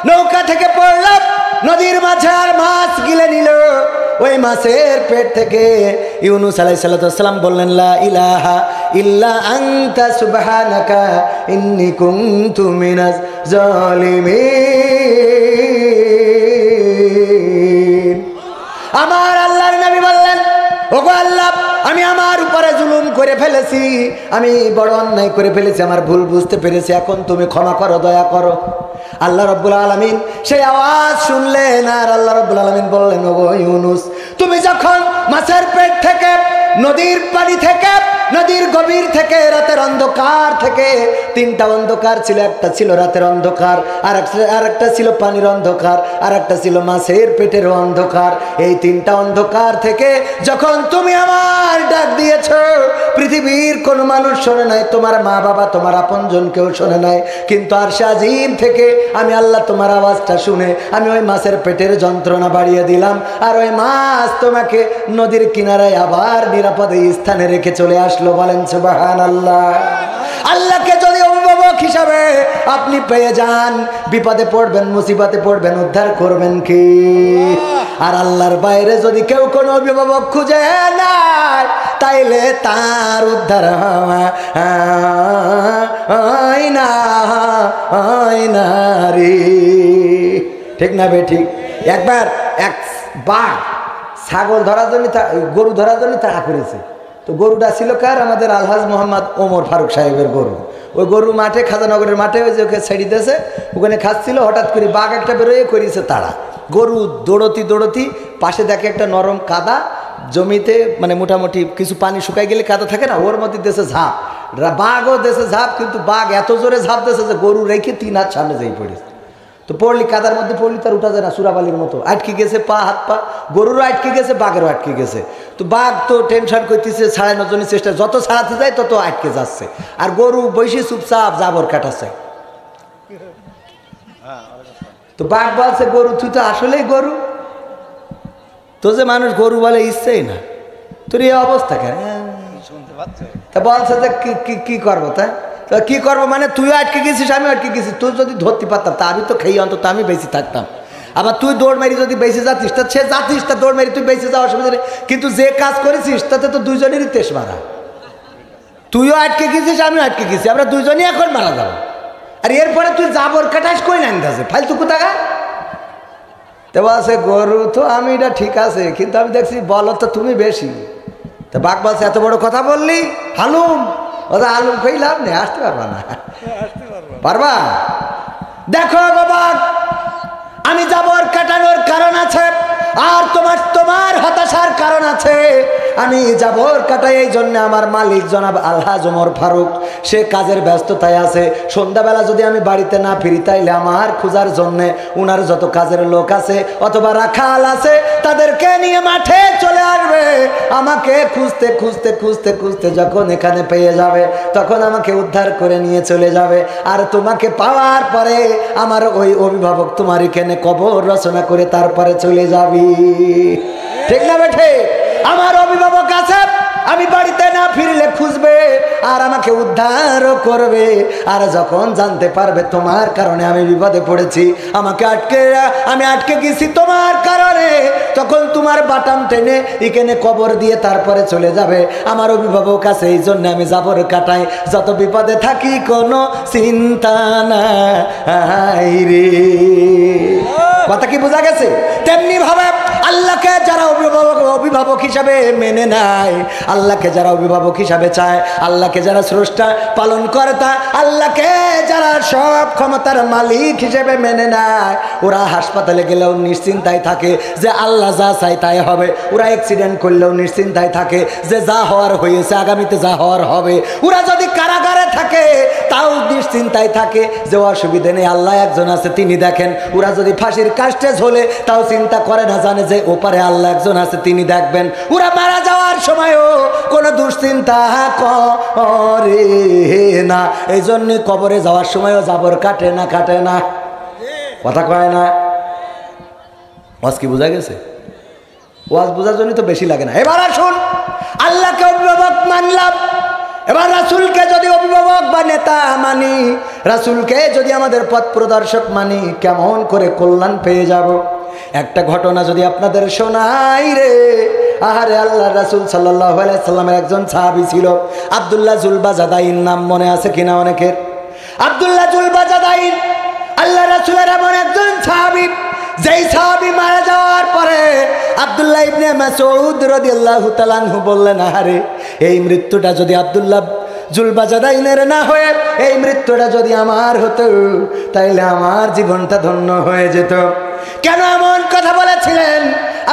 নৌকা থেকে পড়ল, নদীর মাঝে আর মাছ গিলে নিল। ওই মাছের পেট থেকে ইউনূস আলাইহিস সালাম বললেন, লা ইলাহা ইল্লা আনতা সুবহানাকা ইন্নী কুনতু মিনাজ জালিমিন। আমার আল্লাহর নবী বললেন, ওগো আল্লাহ, আমি আমার উপরে জুলুম করে ফেলেছি, আমি বড় অন্যায় করে ফেলেছি, আমার ভুল বুঝতে পেরেছি, এখন তুমি ক্ষমা করো, দয়া করো। আল্লাহ রাব্বুল আলামিন সেই আওয়াজ শুনলেন আর আল্লাহ রাব্বুল আলামিন বললেন, ওগো ইউনূস, তুমি যখন মাছের পেট থেকে, নদীর পানি থেকে, নদীর গভীর থেকে, রাতের অন্ধকার থেকে, 3টা অন্ধকার ছিল, একটা ছিল রাতের অন্ধকার, আর একটা ছিল পানির অন্ধকার, আর একটা ছিল মাছের পেটের অন্ধকার। এই 3টা অন্ধকার থেকে যখন তুমি আমার ডাক দিয়েছ, পৃথিবীর কোনো মানুষ শোনে নাই, তোমার মা বাবা, তোমার আপনজন কেউ শোনে নাই, কিন্তু আরশে আজিম থেকে আমি আল্লাহ তোমার আওয়াজটা শুনে আমি ওই মাছের পেটের যন্ত্রণা বাড়িয়ে দিলাম, আর ওই মাছ তোমাকে নদীর কিনারায় আবার নিরাপদে স্থানে রেখে চলে আসলো। বলেন সুবহানাল্লাহ। আল্লাহকে যদি অভিভাবক হিসাবে আপনি পেয়ে যান, বিপদে পড়বেন, মুসিবতে পড়বেন, উদ্ধার করবেন কি? আর আল্লাহর বাইরে যদি কেউ কোনো অভিভাবক খুঁজে নাই, তাইলে তার উদ্ধার হয় না রে। ঠিক না বে? ঠিক। একবার এক বাঘ ছাগল ধরার জন্য, গরু ধরার জন্য তাড়া করেছে। তো গরুটা ছিল কার? আমাদের আলহাজ মোহাম্মদ ওমর ফারুক সাহেবের গরু। ওই গরু মাঠে, খাজানগরের মাঠে, ওই যে ওকে ছেড়ে দিয়েছে, ওখানে খাচ্ছিল, হঠাৎ করে বাঘ একটা বেরোয় করেছে তাড়া। গরু দৌড়তি পাশে দেখে একটা নরম কাদা জমিতে, মানে মোটামুটি কিছু পানি শুকাই গেলে কাদা থাকে না, ওর মধ্যে দেশে ঝাঁপ, বাঘও দেশে ঝাঁপ, কিন্তু বাঘ এত জোরে ঝাঁপ দিয়েছে যে গরু রেখে 3 হাত সামনে যাই পড়েছে। তো পড়লি, কাদার মধ্যে পড়লি, তার উঠা যায় না, সুরাবালির মতো আটকে গেছে, হাত পা, গরুরও আটকে গেছে, বাঘেরও আটকে গেছে। তো বাঘ তো টেনশন করতেছে, ছাড়ানোর জন্য চেষ্টা, যত ছাড়াতে যায় তত আটকে যাচ্ছে, আর গরু বসে চুপচাপ জাবর কাটাচ্ছে। তো বাঘ বলছে, গরু তুই তো আসলেই গরু, তো যে মানুষ গরু বলে ইচ্ছেই না, তোর এই অবস্থা কেন? তা বলছে যে কি করবো? তাই কি করবো মানে, তুইও আটকে গেছিস, আমি আটকে গেছি, তুই যদি ধরতে পারতাম তা আমি তো খেয়ে অন্তত আমি বেঁচে থাকতাম। আবার তুই দৌড় মারি যদি বেঁচে যাতিস, তা সে যাতিস, তা দৌড় মারি তুই বেঁচে যাওয়ার অসুবিধা নেই, কিন্তু যে কাজ করেছিস তাতে তো দুইজনেরই তেজ মারা। তুইও আটকে গেছিস, আমিও আটকে গেছি, আমরা দুইজনই এখন মারা যাবো। আর এরপরে তুই জাবর কাটাস কই না আনতেছে ফালতু কোথাকা। তো বলছে, গরু তো আমি, এটা ঠিক আছে, কিন্তু আমি দেখছি বলো তো তুমি বেশি। তো বাঘ বলছে, এত বড় কথা বললি হালুম? ওটা আলুম খেয়ে লাভ নেই, আসতে পারবা না। পারবা? দেখো বাবা, আমি জাবর কাটানোর কারণ আছে, আর তোমার হতাশার কারণ আছে। আমি জাবর কাটাই। এই জন্য আমার মালিক জনাব আলহাজ ওমর ফারুক সে কাজের ব্যস্ততায় আছে। সন্ধ্যাবেলা যদি আমি বাড়িতে না ফিরি তাইলে আমার খোঁজার জন্যে উনার যত কাজের লোক আছে অথবা রাখাল আছে তাদেরকে নিয়ে মাঠে চলে আসবে। আমাকে খুঁজতে খুঁজতে খুঁজতে খুঁজতে যখন এখানে পেয়ে যাবে তখন আমাকে উদ্ধার করে নিয়ে চলে যাবে। আর তোমাকে পাওয়ার পরে আমার ওই অভিভাবক তোমার এখানে কবর রচনা করে তারপরে চলে যাবি। ঠিক না বেঠে? আমার অভিভাবক আছে, আমি বাড়িতে না ফিরলে খুঁজবে আর আমাকে উদ্ধারও করবে। আর যখন জানতে পারবে তোমার কারণে আমি বিপদে পড়েছি, আমি আটকে গেছি তোমার কারণে, তখন তোমার বাটাম টেনে এখানে কবর দিয়ে তারপরে চলে যাবে। আমার অভিভাবক আছে, এই জন্য আমি জাবর কাটাই। যত বিপদে থাকি কোনো চিন্তা নাই রে। কথা কি বোঝা গেছে? তেমনি ভাবে আল্লাহকে যারা অভিভাবক হিসাবে মেনে নেয়, আল্লাহকে যারা অভিভাবক হিসাবে চায়, আল্লাহকে যারা স্রষ্টা পালন করে, তা আল্লাহকে যারা সব ক্ষমতার মালিক হিসেবে মেনে নেয়, ওরা হাসপাতালে গেলেও নিশ্চিন্তায় থাকে যে আল্লাহ যা চাই তাই হবে। ওরা অ্যাক্সিডেন্ট করলেও নিশ্চিন্তায় থাকে যে যা হওয়ার হয়েছে, আগামীতে যা হওয়ার হবে। ওরা যদি কারাগারে থাকে তাও নিশ্চিন্তায় থাকে যে অসুবিধে নেই, আল্লাহ একজন আছে তিনি দেখেন। ওরা যদি ফাঁসির কাস্টে ঝোলে তাও চিন্তা করে না, জানে যে ওপারে আল্লাহ একজন আছে তিনি দেখবেন। ওরা মারা যাওয়ার সময়ও কোনো দুশ্চিন্তা করে না। এই জন্য কবরে যাওয়ার সময়ও জাবর কাটে না। কথা কয় না? ওয়াজ কি বোঝা গেছে? ওয়াজ বোঝার জন্য তো বেশি লাগে না। এবার আসুন, আল্লাহকে অভিভাবক মানলাম, এবার রাসূলকে যদি অভিভাবক বা নেতা মানি, রাসূলকে যদি আমাদের পথ প্রদর্শক মানি, কেমন করে কল্যাণ পেয়ে যাব? একটা ঘটনা যদি আপনাদের শোনাই রে। আহারে, আল্লাহ রাসূল সাল্লাল্লাহু আলাইহি সাল্লামের একজন সাহাবী ছিল, আব্দুল্লাহ জুলবাজাদাইন। নাম মনে আছে কিনা অনেকের? আব্দুল্লাহ জুলবাজাদাইন আল্লাহ রাসূলের এমন একজন সাহাবী, যেই সাহাবী মারা যাওয়ার পরে আব্দুল্লাহ ইবনে মাসউদ রাদিয়াল্লাহু তাআলা আনহু বললেন, আহারে, এই মৃত্যুটা যদি আব্দুল্লাহ জুলবাজাদাইনের না হয়ে এই মৃত্যুটা যদি আমার হতো তাইলে আমার জীবনটা ধন্য হয়ে যেত। কেন এমন কথা বলেছিলেন?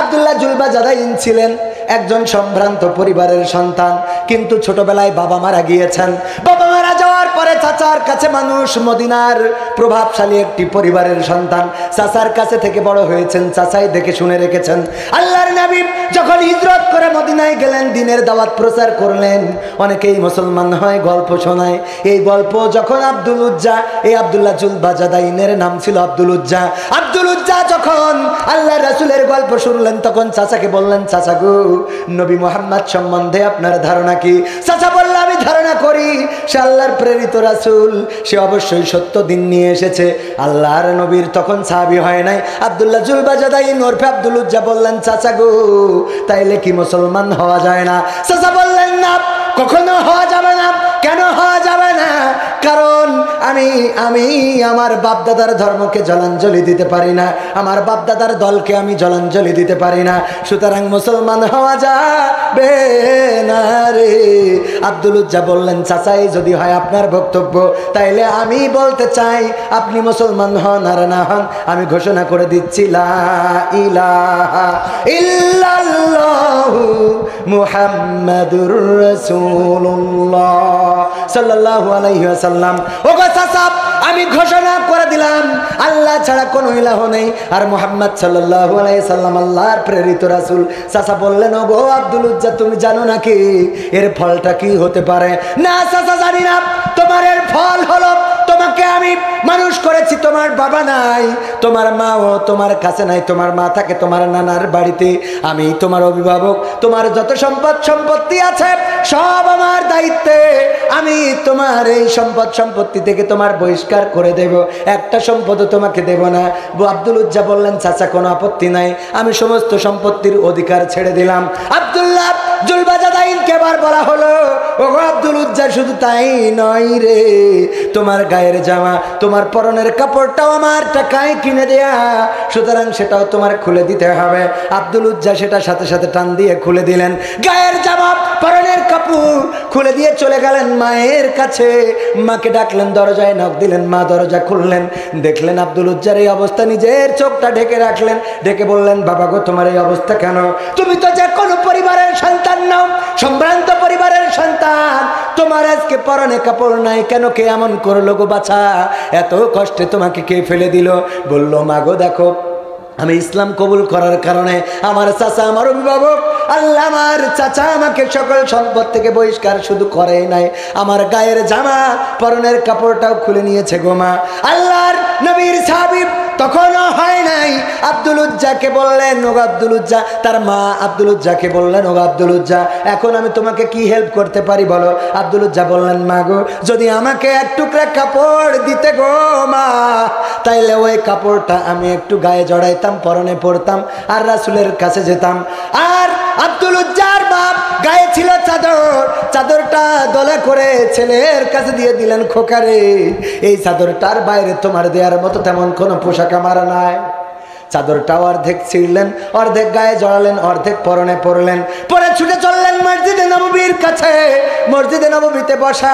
আব্দুল্লাহ জুলবাজাদাইন ছিলেন একজন সম্ভ্রান্ত পরিবারের সন্তান, কিন্তু ছোটবেলায় বাবা মারা গিয়েছেন। বাবা মারা যাওয়ার পরে চাচার কাছে মানুষ, মদিনার প্রভাবশালী একটি পরিবারের সন্তান, চাচার কাছে থেকে বড় হয়েছেন, চাচাই দেখে শুনে রেখেছেন। আল্লাহর নবী যখন হিজরত করে মদিনায় গেলেন, দ্বীনের দাওয়াত প্রচার করলেন, অনেকেই মুসলমান হয়, গল্প শোনায়। এই গল্প যখন আব্দুল উজ্জা, এই আব্দুল্লাহ জুলবাজাদাইনের নাম ছিল আব্দুল উজ্জা, আব্দুল উজ্জা যখন আল্লাহ রাসূলের গল্প শুনলেন তখন চাচাকে বললেন, চাচা গো, নবী মুহাম্মদ সম্বন্ধে আপনার ধারণা কি? চাচা বলল, আমি ধারণা করি সে আল্লাহর প্রেরিত রাসূল, সে অবশ্যই সত্য দিন নিয়ে এসেছে। আল্লাহর নবীর তখন সাহাবী হয় নাই। আব্দুল্লাহ জুলবাজাদাইন ওরফে আব্দুল উজ্জা বললেন, চাচা গো, তাইলে কি মুসলমান হওয়া যায় না? চাচা বললেন, না, কখনো হওয়া যাবে না। কেন হওয়া যাবে না? কারণ আমি আমার বাপদাদার ধর্মকে জলাঞ্জলি দিতে পারি না, আমার বাপদাদার দলকে আমি জলাঞ্জলি দিতে পারি না, সুতরাং মুসলমান হওয়া যাবে না রে। আব্দুল উজ্জা বললেন, চাচাই যদি হয় আপনার বক্তব্য, তাইলে আমি বলতে চাই আপনি মুসলমান হন আর না হন, আমি ঘোষণা করে দিচ্ছি, লা ইলাহা ইল্লাল্লাহু মুহাম্মাদুর রাসূলুল্লাহ সাল্লাল্লাহু আলাইহি ওয়াসাল্লাম। ওগো চাচা, আমি ঘোষণা করে দিলাম আল্লাহ ছাড়া কোনো ইলাহ নেই, আর মুহাম্মদ সাল্লাল্লাহু আলাইহি সাল্লাম আল্লাহর প্রেরিত রাসূল। চাচা বললেন, ওগো আব্দুল উজ্জা, তুমি জানো নাকি এর ফলটা কি হতে পারে? না চাচা, জানি না। তোমার এর ফল হলো, তোমাকে আমি মানুষ করেছি, তোমার বাবা নাই, তোমার মাও তোমার কাছে নাই, তোমার মা থাকে তোমার নানার বাড়িতে, আমি তোমার অভিভাবক, তোমার যত সম্পত্তি আছে সব আমার দায়িত্বে, আমি তোমার এই সম্পত্তি থেকে তোমার বহিষ্কার করে দেব, একটা সম্পদও তোমাকে দেব না। আব্দুল উজ্জা বললেন, চাচা কোনো আপত্তি নাই, আমি সমস্ত সম্পত্তির অধিকার ছেড়ে দিলাম। আব্দুল্লাহ জুলবাজাদাইনকে এবার বলা হলো, ওগো আব্দুল উজ্জা, শুধু তাই নয় রে, তোমার গায়ের জামা, তোমার পরনের কাপড়টাও আমার টাকায় কিনে দেয়া, সুতরাং সেটাও তোমার খুলে দিতে হবে। আব্দুল উজ্জা সেটা সাথে সাথে টান দিয়ে খুলে দিলেন। গায়ের জামা পরনের কাপড় খুলে দিয়ে চলে গেলেন মায়ের কাছে। মাকে ডাকলেন, দরজায় নক দিলেন, মা দরজা খুললেন, দেখলেন আব্দুল উজ্জার এই অবস্থা। নিজের চোখটা ঢেকে রাখলেন, ডেকে বললেন, বাবা গো, তোমার এই অবস্থা কেন? তুমি তো যে কোনো পরিবারের সন্তান নাও, সম্ভ্রান্ত পরিবারের সন্তান, তোমার আজকে পরনে কাপড় নাই কেন? কে এমন করলো গো বাছা? এত কষ্টে তোমাকে কে ফেলে দিল? বলল, মা গো দেখো, আমি ইসলাম কবুল করার কারণে আমার চাচা, আমার অভিভাবক, আল্লাহ আমার চাচা আমাকে সকল সম্পদ থেকে বহিষ্কার শুধু করেই নাই, আমার গায়ের জামা পরনের কাপড়টাও খুলে নিয়েছে গো মা। আল্লাহর নবীর সাহাবী তখনও হয় নাই, আব্দুল উজ্জাকে বললেন, ওগো আব্দুল উজ্জা, তার মা আব্দুল উজ্জাকে বললেন, ওগো আব্দুল উজ্জা, এখন আমি তোমাকে কি হেল্প করতে পারি বলো? আব্দুল উজ্জা বললেন, মা গো, যদি আমাকে এক টুকরা কাপড় দিতে গো মা, তাইলে ওই কাপড়টা আমি একটু গায়ে জড়াইতাম, পরনে পরতাম, আর রাসূলের কাছে যেতাম। আর আব্দুল উজ্জার বাপ গায়ে ছিল চাদর, চাদরটা দলা করে ছেলের কাছে দিয়ে দিলেন, খোকারে, এই চাদরটার বাইরে তোমার দেওয়ার মতো তেমন কোনো পোশাক আমার নাই। চাদরটাও অর্ধেক ছিঁড়লেন, অর্ধেক গায়ে জড়ালেন, অর্ধেক পরনে পরলেন, পরে ছুটে চললেন মসজিদে নববীর কাছে। মসজিদে নববীতে বসা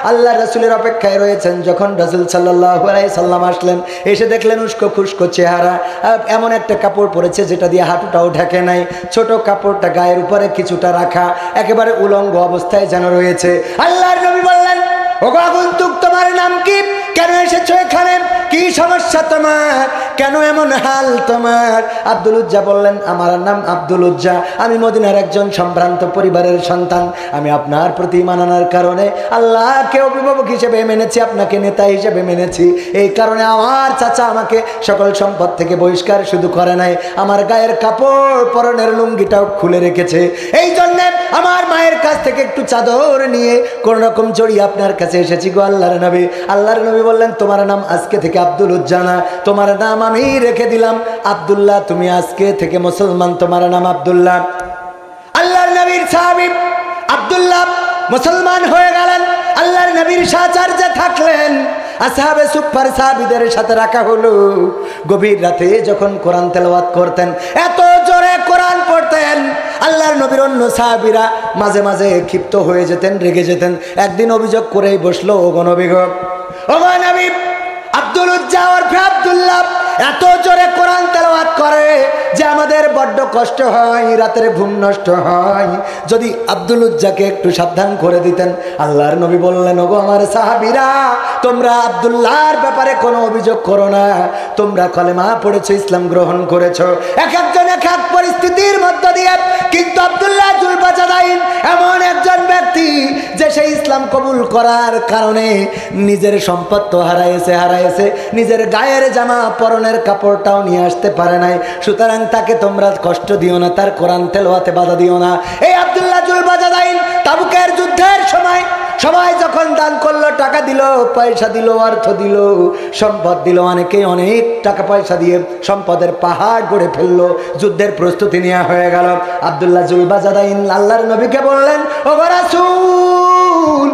আল্লাহ রাসূলের অপেক্ষায় রয়েছেন। যখন রাসূল সাল্লাল্লাহু আলাইহি সাল্লাম আসলেন, এসে দেখলেন উস্কো খুস্কো চেহারা, এমন একটা কাপড় পরেছে যেটা দিয়ে হাঁটুটাও ঢেকে নাই, ছোট কাপড়টা গায়ের উপরে কিছুটা রাখা, একেবারে উলঙ্গ অবস্থায় যেন রয়েছে। আল্লাহর নবী বললেন, ওগো আগন্তুক, তোমার নাম কি? কেন এসেছো এখানে? কি সমস্যা তোমার? কেন এমন হাল তোমার? আব্দুল উজ্জা বললেন, আমার নাম আব্দুল উজ্জা, আমি মদিনার একজন সম্ভ্রান্ত পরিবারের সন্তান। আমি আপনার প্রতি মানানোর কারণে আল্লাহকে অভিভাবক হিসেবে মেনেছি, আপনাকে নেতা হিসেবে মেনেছি। এই কারণে আমার চাচা আমাকে সকল সম্পদ থেকে বহিষ্কার শুধু করে নাই, আমার গায়ের কাপড় পরনের লুঙ্গিটাও খুলে রেখেছে। এই জন্যে আমার মায়ের কাছ থেকে একটু চাদর নিয়ে কোন রকম জড়িয়ে আপনার কাছে এসেছি গো আল্লাহর নবী। আল্লাহর নবী বললেন, তোমার নাম আজকে থেকে আব্দুল উজ্জা না, তোমার নাম আমি রেখে দিলাম আব্দুল্লাহ, তুমি আজকে থেকে মুসলমান, তোমার নাম আব্দুল্লাহ। আল্লাহর নবীর সাহাবী আব্দুল্লাহ মুসলমান হয়ে গেলেন, আল্লাহর নবীর সাহচর্যে থাকলেন। আসহাবে সুফফার সাহাবীদের সাথে রাখা হলো। গভীর রাতে যখন কোরআন তেলাওয়াত করতেন, এত জোরে কোরআন পড়তেন, আল্লাহর নবীর অন্য সাহাবীরা মাঝে মাঝে ক্ষিপ্ত হয়ে যেতেন, রেগে যেতেন। একদিন অভিযোগ করেই বসলো, ওগো নবী গো, ওগো নবী, আব্দুল উজ্জা ওরফে আব্দুল্লাহ এত জোরে কোরআন তেলাওয়াত করে যে আমাদের বড্ড কষ্ট হয়, রাতের ঘুম নষ্ট হয়, যদি আব্দুল উজ্জাকে একটু সাবধান করে দিতেন। আল্লাহর নবী বললেন, ওগো আমার সাহাবীরা, তোমরা আব্দুল্লাহর ব্যাপারে কোনো অভিযোগ করো না, তোমরা কলেমা পড়েছো, ইসলাম গ্রহণ করেছো, এক একজন এক এক পরিস্থিতির মধ্য দিয়ে, কিন্তু আব্দুল্লাহ জুলবাজাদাইন এমন একজন ব্যক্তি যে সেই ইসলাম কবুল করার কারণে নিজের সম্পদ তো হারাইছে, নিজের গায়ের জামা পরনের কাপড়টাও নিয়ে আসতে পারে নাই। সুতরাং তাকে তোমরা কষ্ট দিও না, তার কোরআন তেলাওয়াতে বাধা দিও না। এই আব্দুল্লাহ জুলবাজাদাইন তাবুকের যুদ্ধের সময় সবাই যখন দান করলো, টাকা দিল, পয়সা দিল, অর্থ দিল, সম্পদ দিল, অনেকে অনেক টাকা পয়সা দিয়ে সম্পদের পাহাড় গড়ে ফেললো, যুদ্ধের প্রস্তুতি নেওয়া হয়ে গেল। আব্দুল্লাহ জুলবাজাদাইন আল্লাহর নবীকে বললেন, ওগো রাসূল,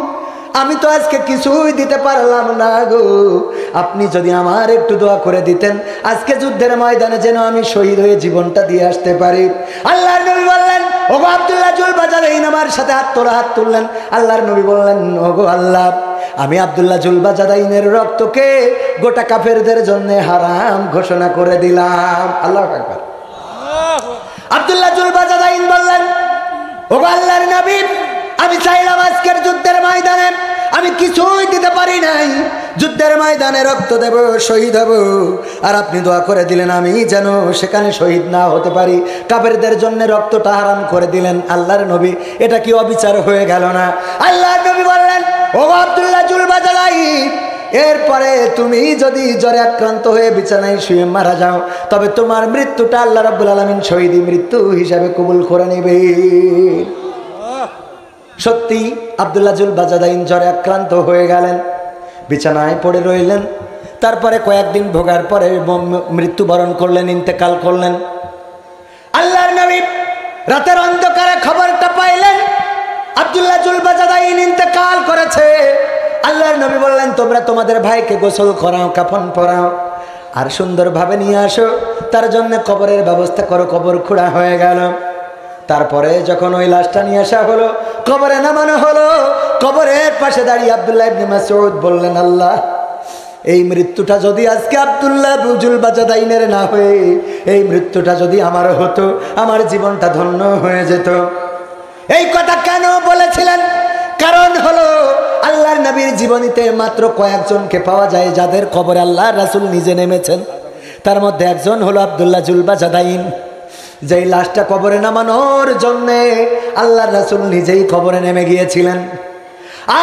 আমি তো আজকে কিছুই দিতে পারলাম না গো, আপনি যদি আমার একটু দোয়া করে দিতেন, আজকে যুদ্ধের ময়দানে যেন আমি শহীদ হয়ে জীবনটা দিয়ে আসতে পারি। আল্লাহর নবী বললেন, ওগো আব্দুল্লাহ জুলবাজাদাইন, আমার সাথে হাত তুললেন। আল্লাহর নবী বললেন, ওগো আল্লাহ, আমি আব্দুল্লাহ জুলবাজাদাইনের রক্তকে গোটা কাফেরদের জন্য হারাম ঘোষণা করে দিলাম। আল্লাহু আকবার। আব্দুল্লাহ জুলবাজাদাইন বললেন, ওগো আল্লাহর নবী, আমি চাইলাম আজকের যুদ্ধের ময়দানে আমি কিছুই দিতে পারি নাই, যুদ্ধের ময়দানে রক্ত দেব, শহীদ হব, আর আপনি দোয়া করে দিলেন আমি যেন সেখানে শহীদ না হতে পারি, কাফেরদের জন্য রক্তটা হারাম করে দিলেন। আল্লাহর নবী, এটা কি অবিচার হয়ে গেল না? আল্লাহর নবী বললেন, ওগো আব্দুল্লাহ জুলবাজাদাইন, এরপরে তুমি যদি জ্বরে আক্রান্ত হয়ে বিছানায় শুয়ে মারা যাও, তবে তোমার মৃত্যুটা আল্লাহ রাব্বুল আলামিন শহীদি মৃত্যু হিসাবে কবুল করে নেবে। সত্যি আব্দুল্লাহ জুলবাজাদাইন জ্বরে আক্রান্ত হয়ে গেলেন, বিছানায় পড়ে রইলেন। তারপরে কয়েকদিন ভোগার পরে মৃত্যুবরণ করলেন, ইন্তেকাল করলেন। আল্লাহর নবী রাতের অন্ধকারে খবরটা পাইলেন আব্দুল্লাহ জুলবাজাদাইন ইন্তেকাল করেছে। আল্লাহর নবী বললেন, তোমরা তোমাদের ভাইকে গোসল করাও, কাফন পরাও, আর সুন্দরভাবে নিয়ে আসো, তার জন্য কবরের ব্যবস্থা করো। কবর খোঁড়া হয়ে গেল। তারপরে যখন ওই লাশটা নিয়ে আসা হলো, কবরে নামানো হলো, কবরের পাশে দাঁড়িয়ে আব্দুল্লাহ ইবনে মাসউদ বললেন, আল্লাহ, এই মৃত্যুটা যদি আজকে আব্দুল্লাহ জুলবা জাদাইনের না হয়ে এই মৃত্যুটা যদি আমারও হতো, আমার জীবনটা ধন্য হয়ে যেত। এই কথা কেন বলেছিলেন? কারণ হলো আল্লাহর নবীর জীবনীতে মাত্র কয়েকজনকে পাওয়া যায় যাদের কবরে আল্লাহর রাসূল নিজে নেমেছেন। তার মধ্যে একজন হলো আব্দুল্লাহ জুলবা জাদাইন, যেই লাশটা কবরে নামানোর জন্যে আল্লাহর রাসূল নিজেই কবরে নেমে গিয়েছিলেন।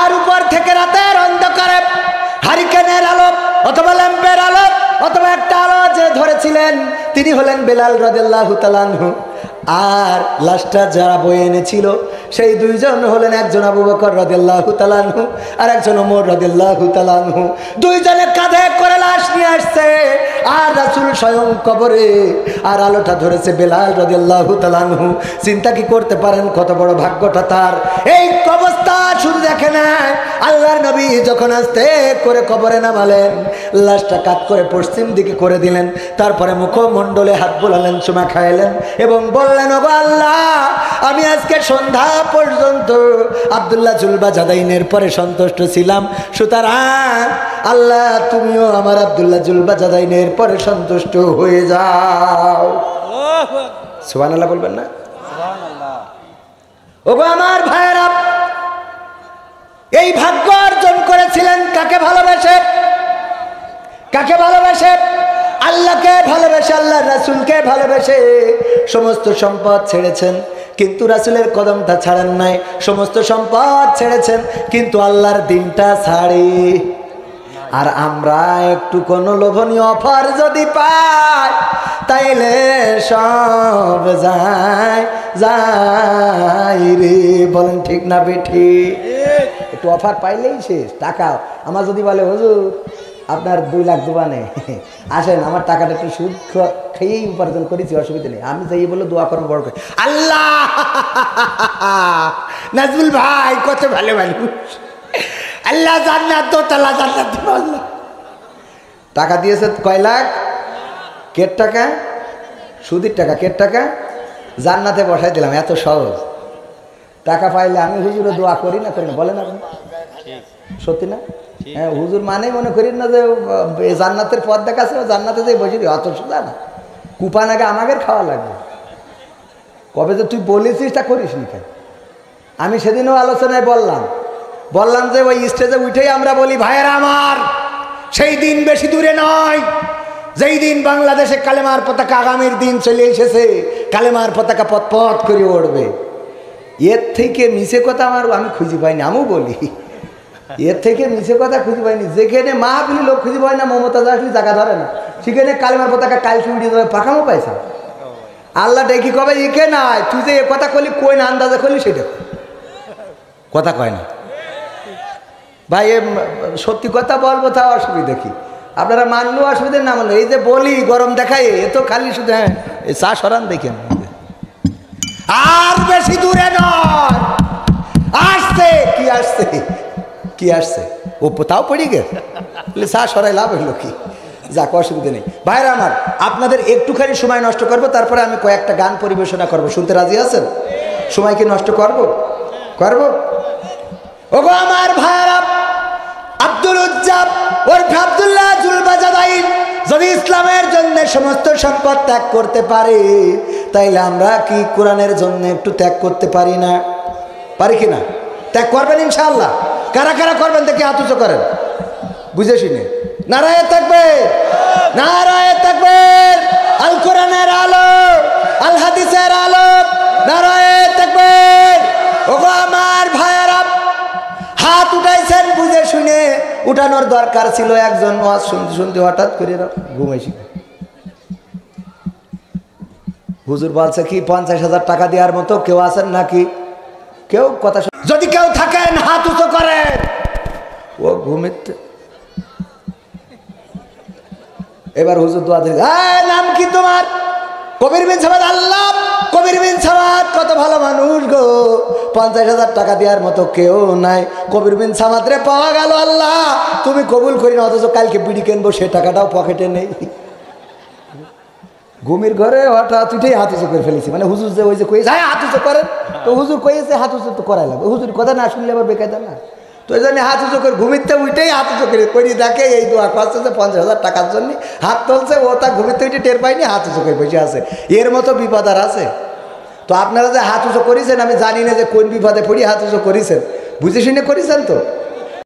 আর উপর থেকে রাতের অন্ধকারে হারিকেনের আলো অথবা ল্যাম্পের আলো অথবা একটা আলো যে ধরেছিলেন তিনি হলেন বেলাল রাদিয়াল্লাহু তাআলা আনহু। আর লাশটা যারা বয়ে এনেছিল সেই দুইজন হলেন একজন আবু বকর রাদিয়াল্লাহু তাআলা আনহু আর একজন ওমর রাদিয়াল্লাহু তাআলা আনহু। দুইজনে কাঁধে করে লাশ নিয়ে আসছে আর রাসূল স্বয়ং কবরে, আর আলোটা ধরেছে বেলাল রাদিয়াল্লাহু তাআলা আনহু। চিন্তা কি করতে পারেন কত বড় ভাগ্যটা তার? এই অবস্থা শুধু দেখে না, আল্লাহর নবী যখন আস্তে করে কবরে নামালেন, লাশটা কাত করে পশ্চিম দিকে করে দিলেন, তারপরে মুখমণ্ডলে হাত বোলালেন, চুমা খাইলেন এবং বললেন, ওগো আল্লাহ, আমি আজকে সন্ধ্যা পর্যন্ত আব্দুল্লাহ জুলবা জাদাইনের পরে সন্তুষ্ট ছিলাম, সুতরাং আল্লাহ তুমিও আমার আব্দুল্লাহ জুলবা জাদাইনের পরে সন্তুষ্ট হয়ে যাও। সুবহানাল্লাহ বলবেন না? ওগো আমার ভাইয়েরা, এই ভাগ্য অর্জন করেছিলেন কাকে ভালোবেসে? কাকে ভালোবেসে? আল্লাহকে ভালোবেসে, আল্লাহর রাসূলকে ভালোবেসে। সমস্ত সম্পদ ছেড়েছেন কিন্তু রাসূলের কদমটা ছাড়েন নাই। সমস্ত সম্পদ ছেড়েছেন কিন্তু আল্লাহর দিনটা ছাড়ি। আর আমরা একটু কোনো লোভনীয় অফার যদি পাই তাইলে সব যাই রে। বলেন ঠিক না বেঠি? একটু অফার পাইলেই শেষ। টাকা আমার যদি বলে, হুজুর আপনার 2 লাখ দোকানে আসেন, আমার টাকাটা একটু সুদ খেয়েই উপার্জন করেছি, অসুবিধা নেই, আমি যাই বলে দোয়া করবো বড় করে। আল্লাহ, নাজমুল ভাই কত ভালো মানুষ, আল্লাহ জান্নাত দোতলা জান্নাত দিব। আল্লাহ টাকা দিয়েছে কয় লাখ? কের টাকা? সুদের টাকা। কের টাকা? জান্নাতে বসাই দিলাম। এত সহজ। টাকা পাইলে আমি হুজুরে দোয়া করি না, করি না? বলেন আপনি, সত্যি না? হ্যাঁ, হুজুর মানেই মনে করি না যে জান্নাতের পথ দেখাচ্ছে, জান্নাতে যে বসে দিই, অত সোজা না। কুপান আগে আমাদের খাওয়া লাগবে। কবে যে তুই বলেছিস তা করিস নি কেন? আমি সেদিনও আলোচনায় বললাম যে ওই স্টেজে উঠেই আমরা বলি, ভাইয়েরা আমার, সেই দিন বেশি দূরে নয় যেই দিন বাংলাদেশে কালেমার পতাকা আগামীর দিন চলে এসেছে, কালেমার পতাকা পথ পথ করে উঠবে। এর থেকে মিছে কথা আমি খুঁজে পাইনি। আমিও বলি, এর থেকে মিছে কথা খুঁজে পাইনি। যেখানে মাহফিলি লোক খুঁজে পায় না, মমতাজ আসলে জায়গা ধরে না, সেখানে কালেমার পতাকা কালকে উঠিয়ে দেবে, পাকামো পাইছা। আল্লাহ ডেকে কবে একে নাই, তুই যে এ কথা করলি কই না, আন্দাজে করলি সেটা কথা কয় না। ভাই সত্যি কথা বলবো, তা অসুবিধা কি? আপনারা মানলেও অসুবিধা, না মানলো এই যে বলি গরম দেখায়, এ তো খালি শুধু হ্যাঁ এই চা সরান দেখেন। আর বেশি দূরে নয়, আসছে কি আসছে কি আসছে, ও তাও পড়ে গেছে, চা সরাই লাভ হইলো কি? যাক, অসুবিধা নেই। ভাইরা আমার, আপনাদের একটুখানি সময় নষ্ট করব, তারপরে আমি কয়েকটা গান পরিবেশনা করব। শুনতে রাজি আছেন? সময় কি নষ্ট করব? ওগো আমার ভাইরা, আব্দুল উজ্জাব ওরফে আব্দুল্লাহ জুলবা জাদাইন যদি ইসলামের জন্য সমস্ত সম্পদ ত্যাগ করতে পারে, তাইলে আমরা কি কোরআনের জন্য একটু ত্যাগ করতে পারি না? পারি কি না? ত্যাগ করবেন ইনশাআল্লাহ? কারা কারা করবেন দেখি হাত উঁচু করেন, বুঝে শুনে। নারায়ে তাকবীর, নারায়ে তাকবীর। আল কোরআনের আলো, আল হাদিসের আলো, নারায়ে তাকবীর। ওগো আমার ভাইয়েরা, হাত উঠাইছেন বুঝে শুনে। উঠানোর দরকার ছিল। একজন ওয়াজ শুনতে শুনতে হঠাৎ করে ঘুমাইছি। হুজুর বলছে কি 50,000 টাকা দেওয়ার মতো কেউ আছেন নাকি? কেউ কথা, যদি কেউ থাকেন হাত উঁচু করেন। ও ঘুমিতে এবার হুজুর দোয়া দিলেন, নাম কি তোমার? কবির বিন সামাদ। আল্লাহ, কবির বিন সামাদ কত ভালো মানুষ গো, 50,000 টাকা দেওয়ার মতো কেউ নাই। কবির বিন সামাদ রে পাওয়া গেল, আল্লাহ তুমি কবুল করি না, অথচ কালকে বিড়ি কিনবো সে টাকাটাও পকেটে নেই। ঘুমির ঘরে হঠাৎ উঠেই হাত উঁচু করে ফেলেছি, মানে হুজুর যে ওই যে কয়েছে হ্যাঁ হাত উঁচু করেন, তো হুজুর কয়েছে হাত উঁচু তো করাই লাগবে, হুজুর কথা না শুনলে আবার বেকায়দা না। তো এই জন্য হাত উঁচু করে ঘুমিতে উঠেই হাত উঁচু করি দেখে এই দোয়া করছে যে 50,000 টাকার জন্য হাত তুলছে, ও তা ঘুমিতে উঠে টের পাইনি, হাত উঁচু করে বসে আছে। এর মতো বিপদ আর আছে? তো আপনারা যে হাত উঁচু করেছেন আমি জানি না যে কোন বিপদে পড়ি হাত উঁচু করেছেন, বুঝে শুনে করেছেন তো।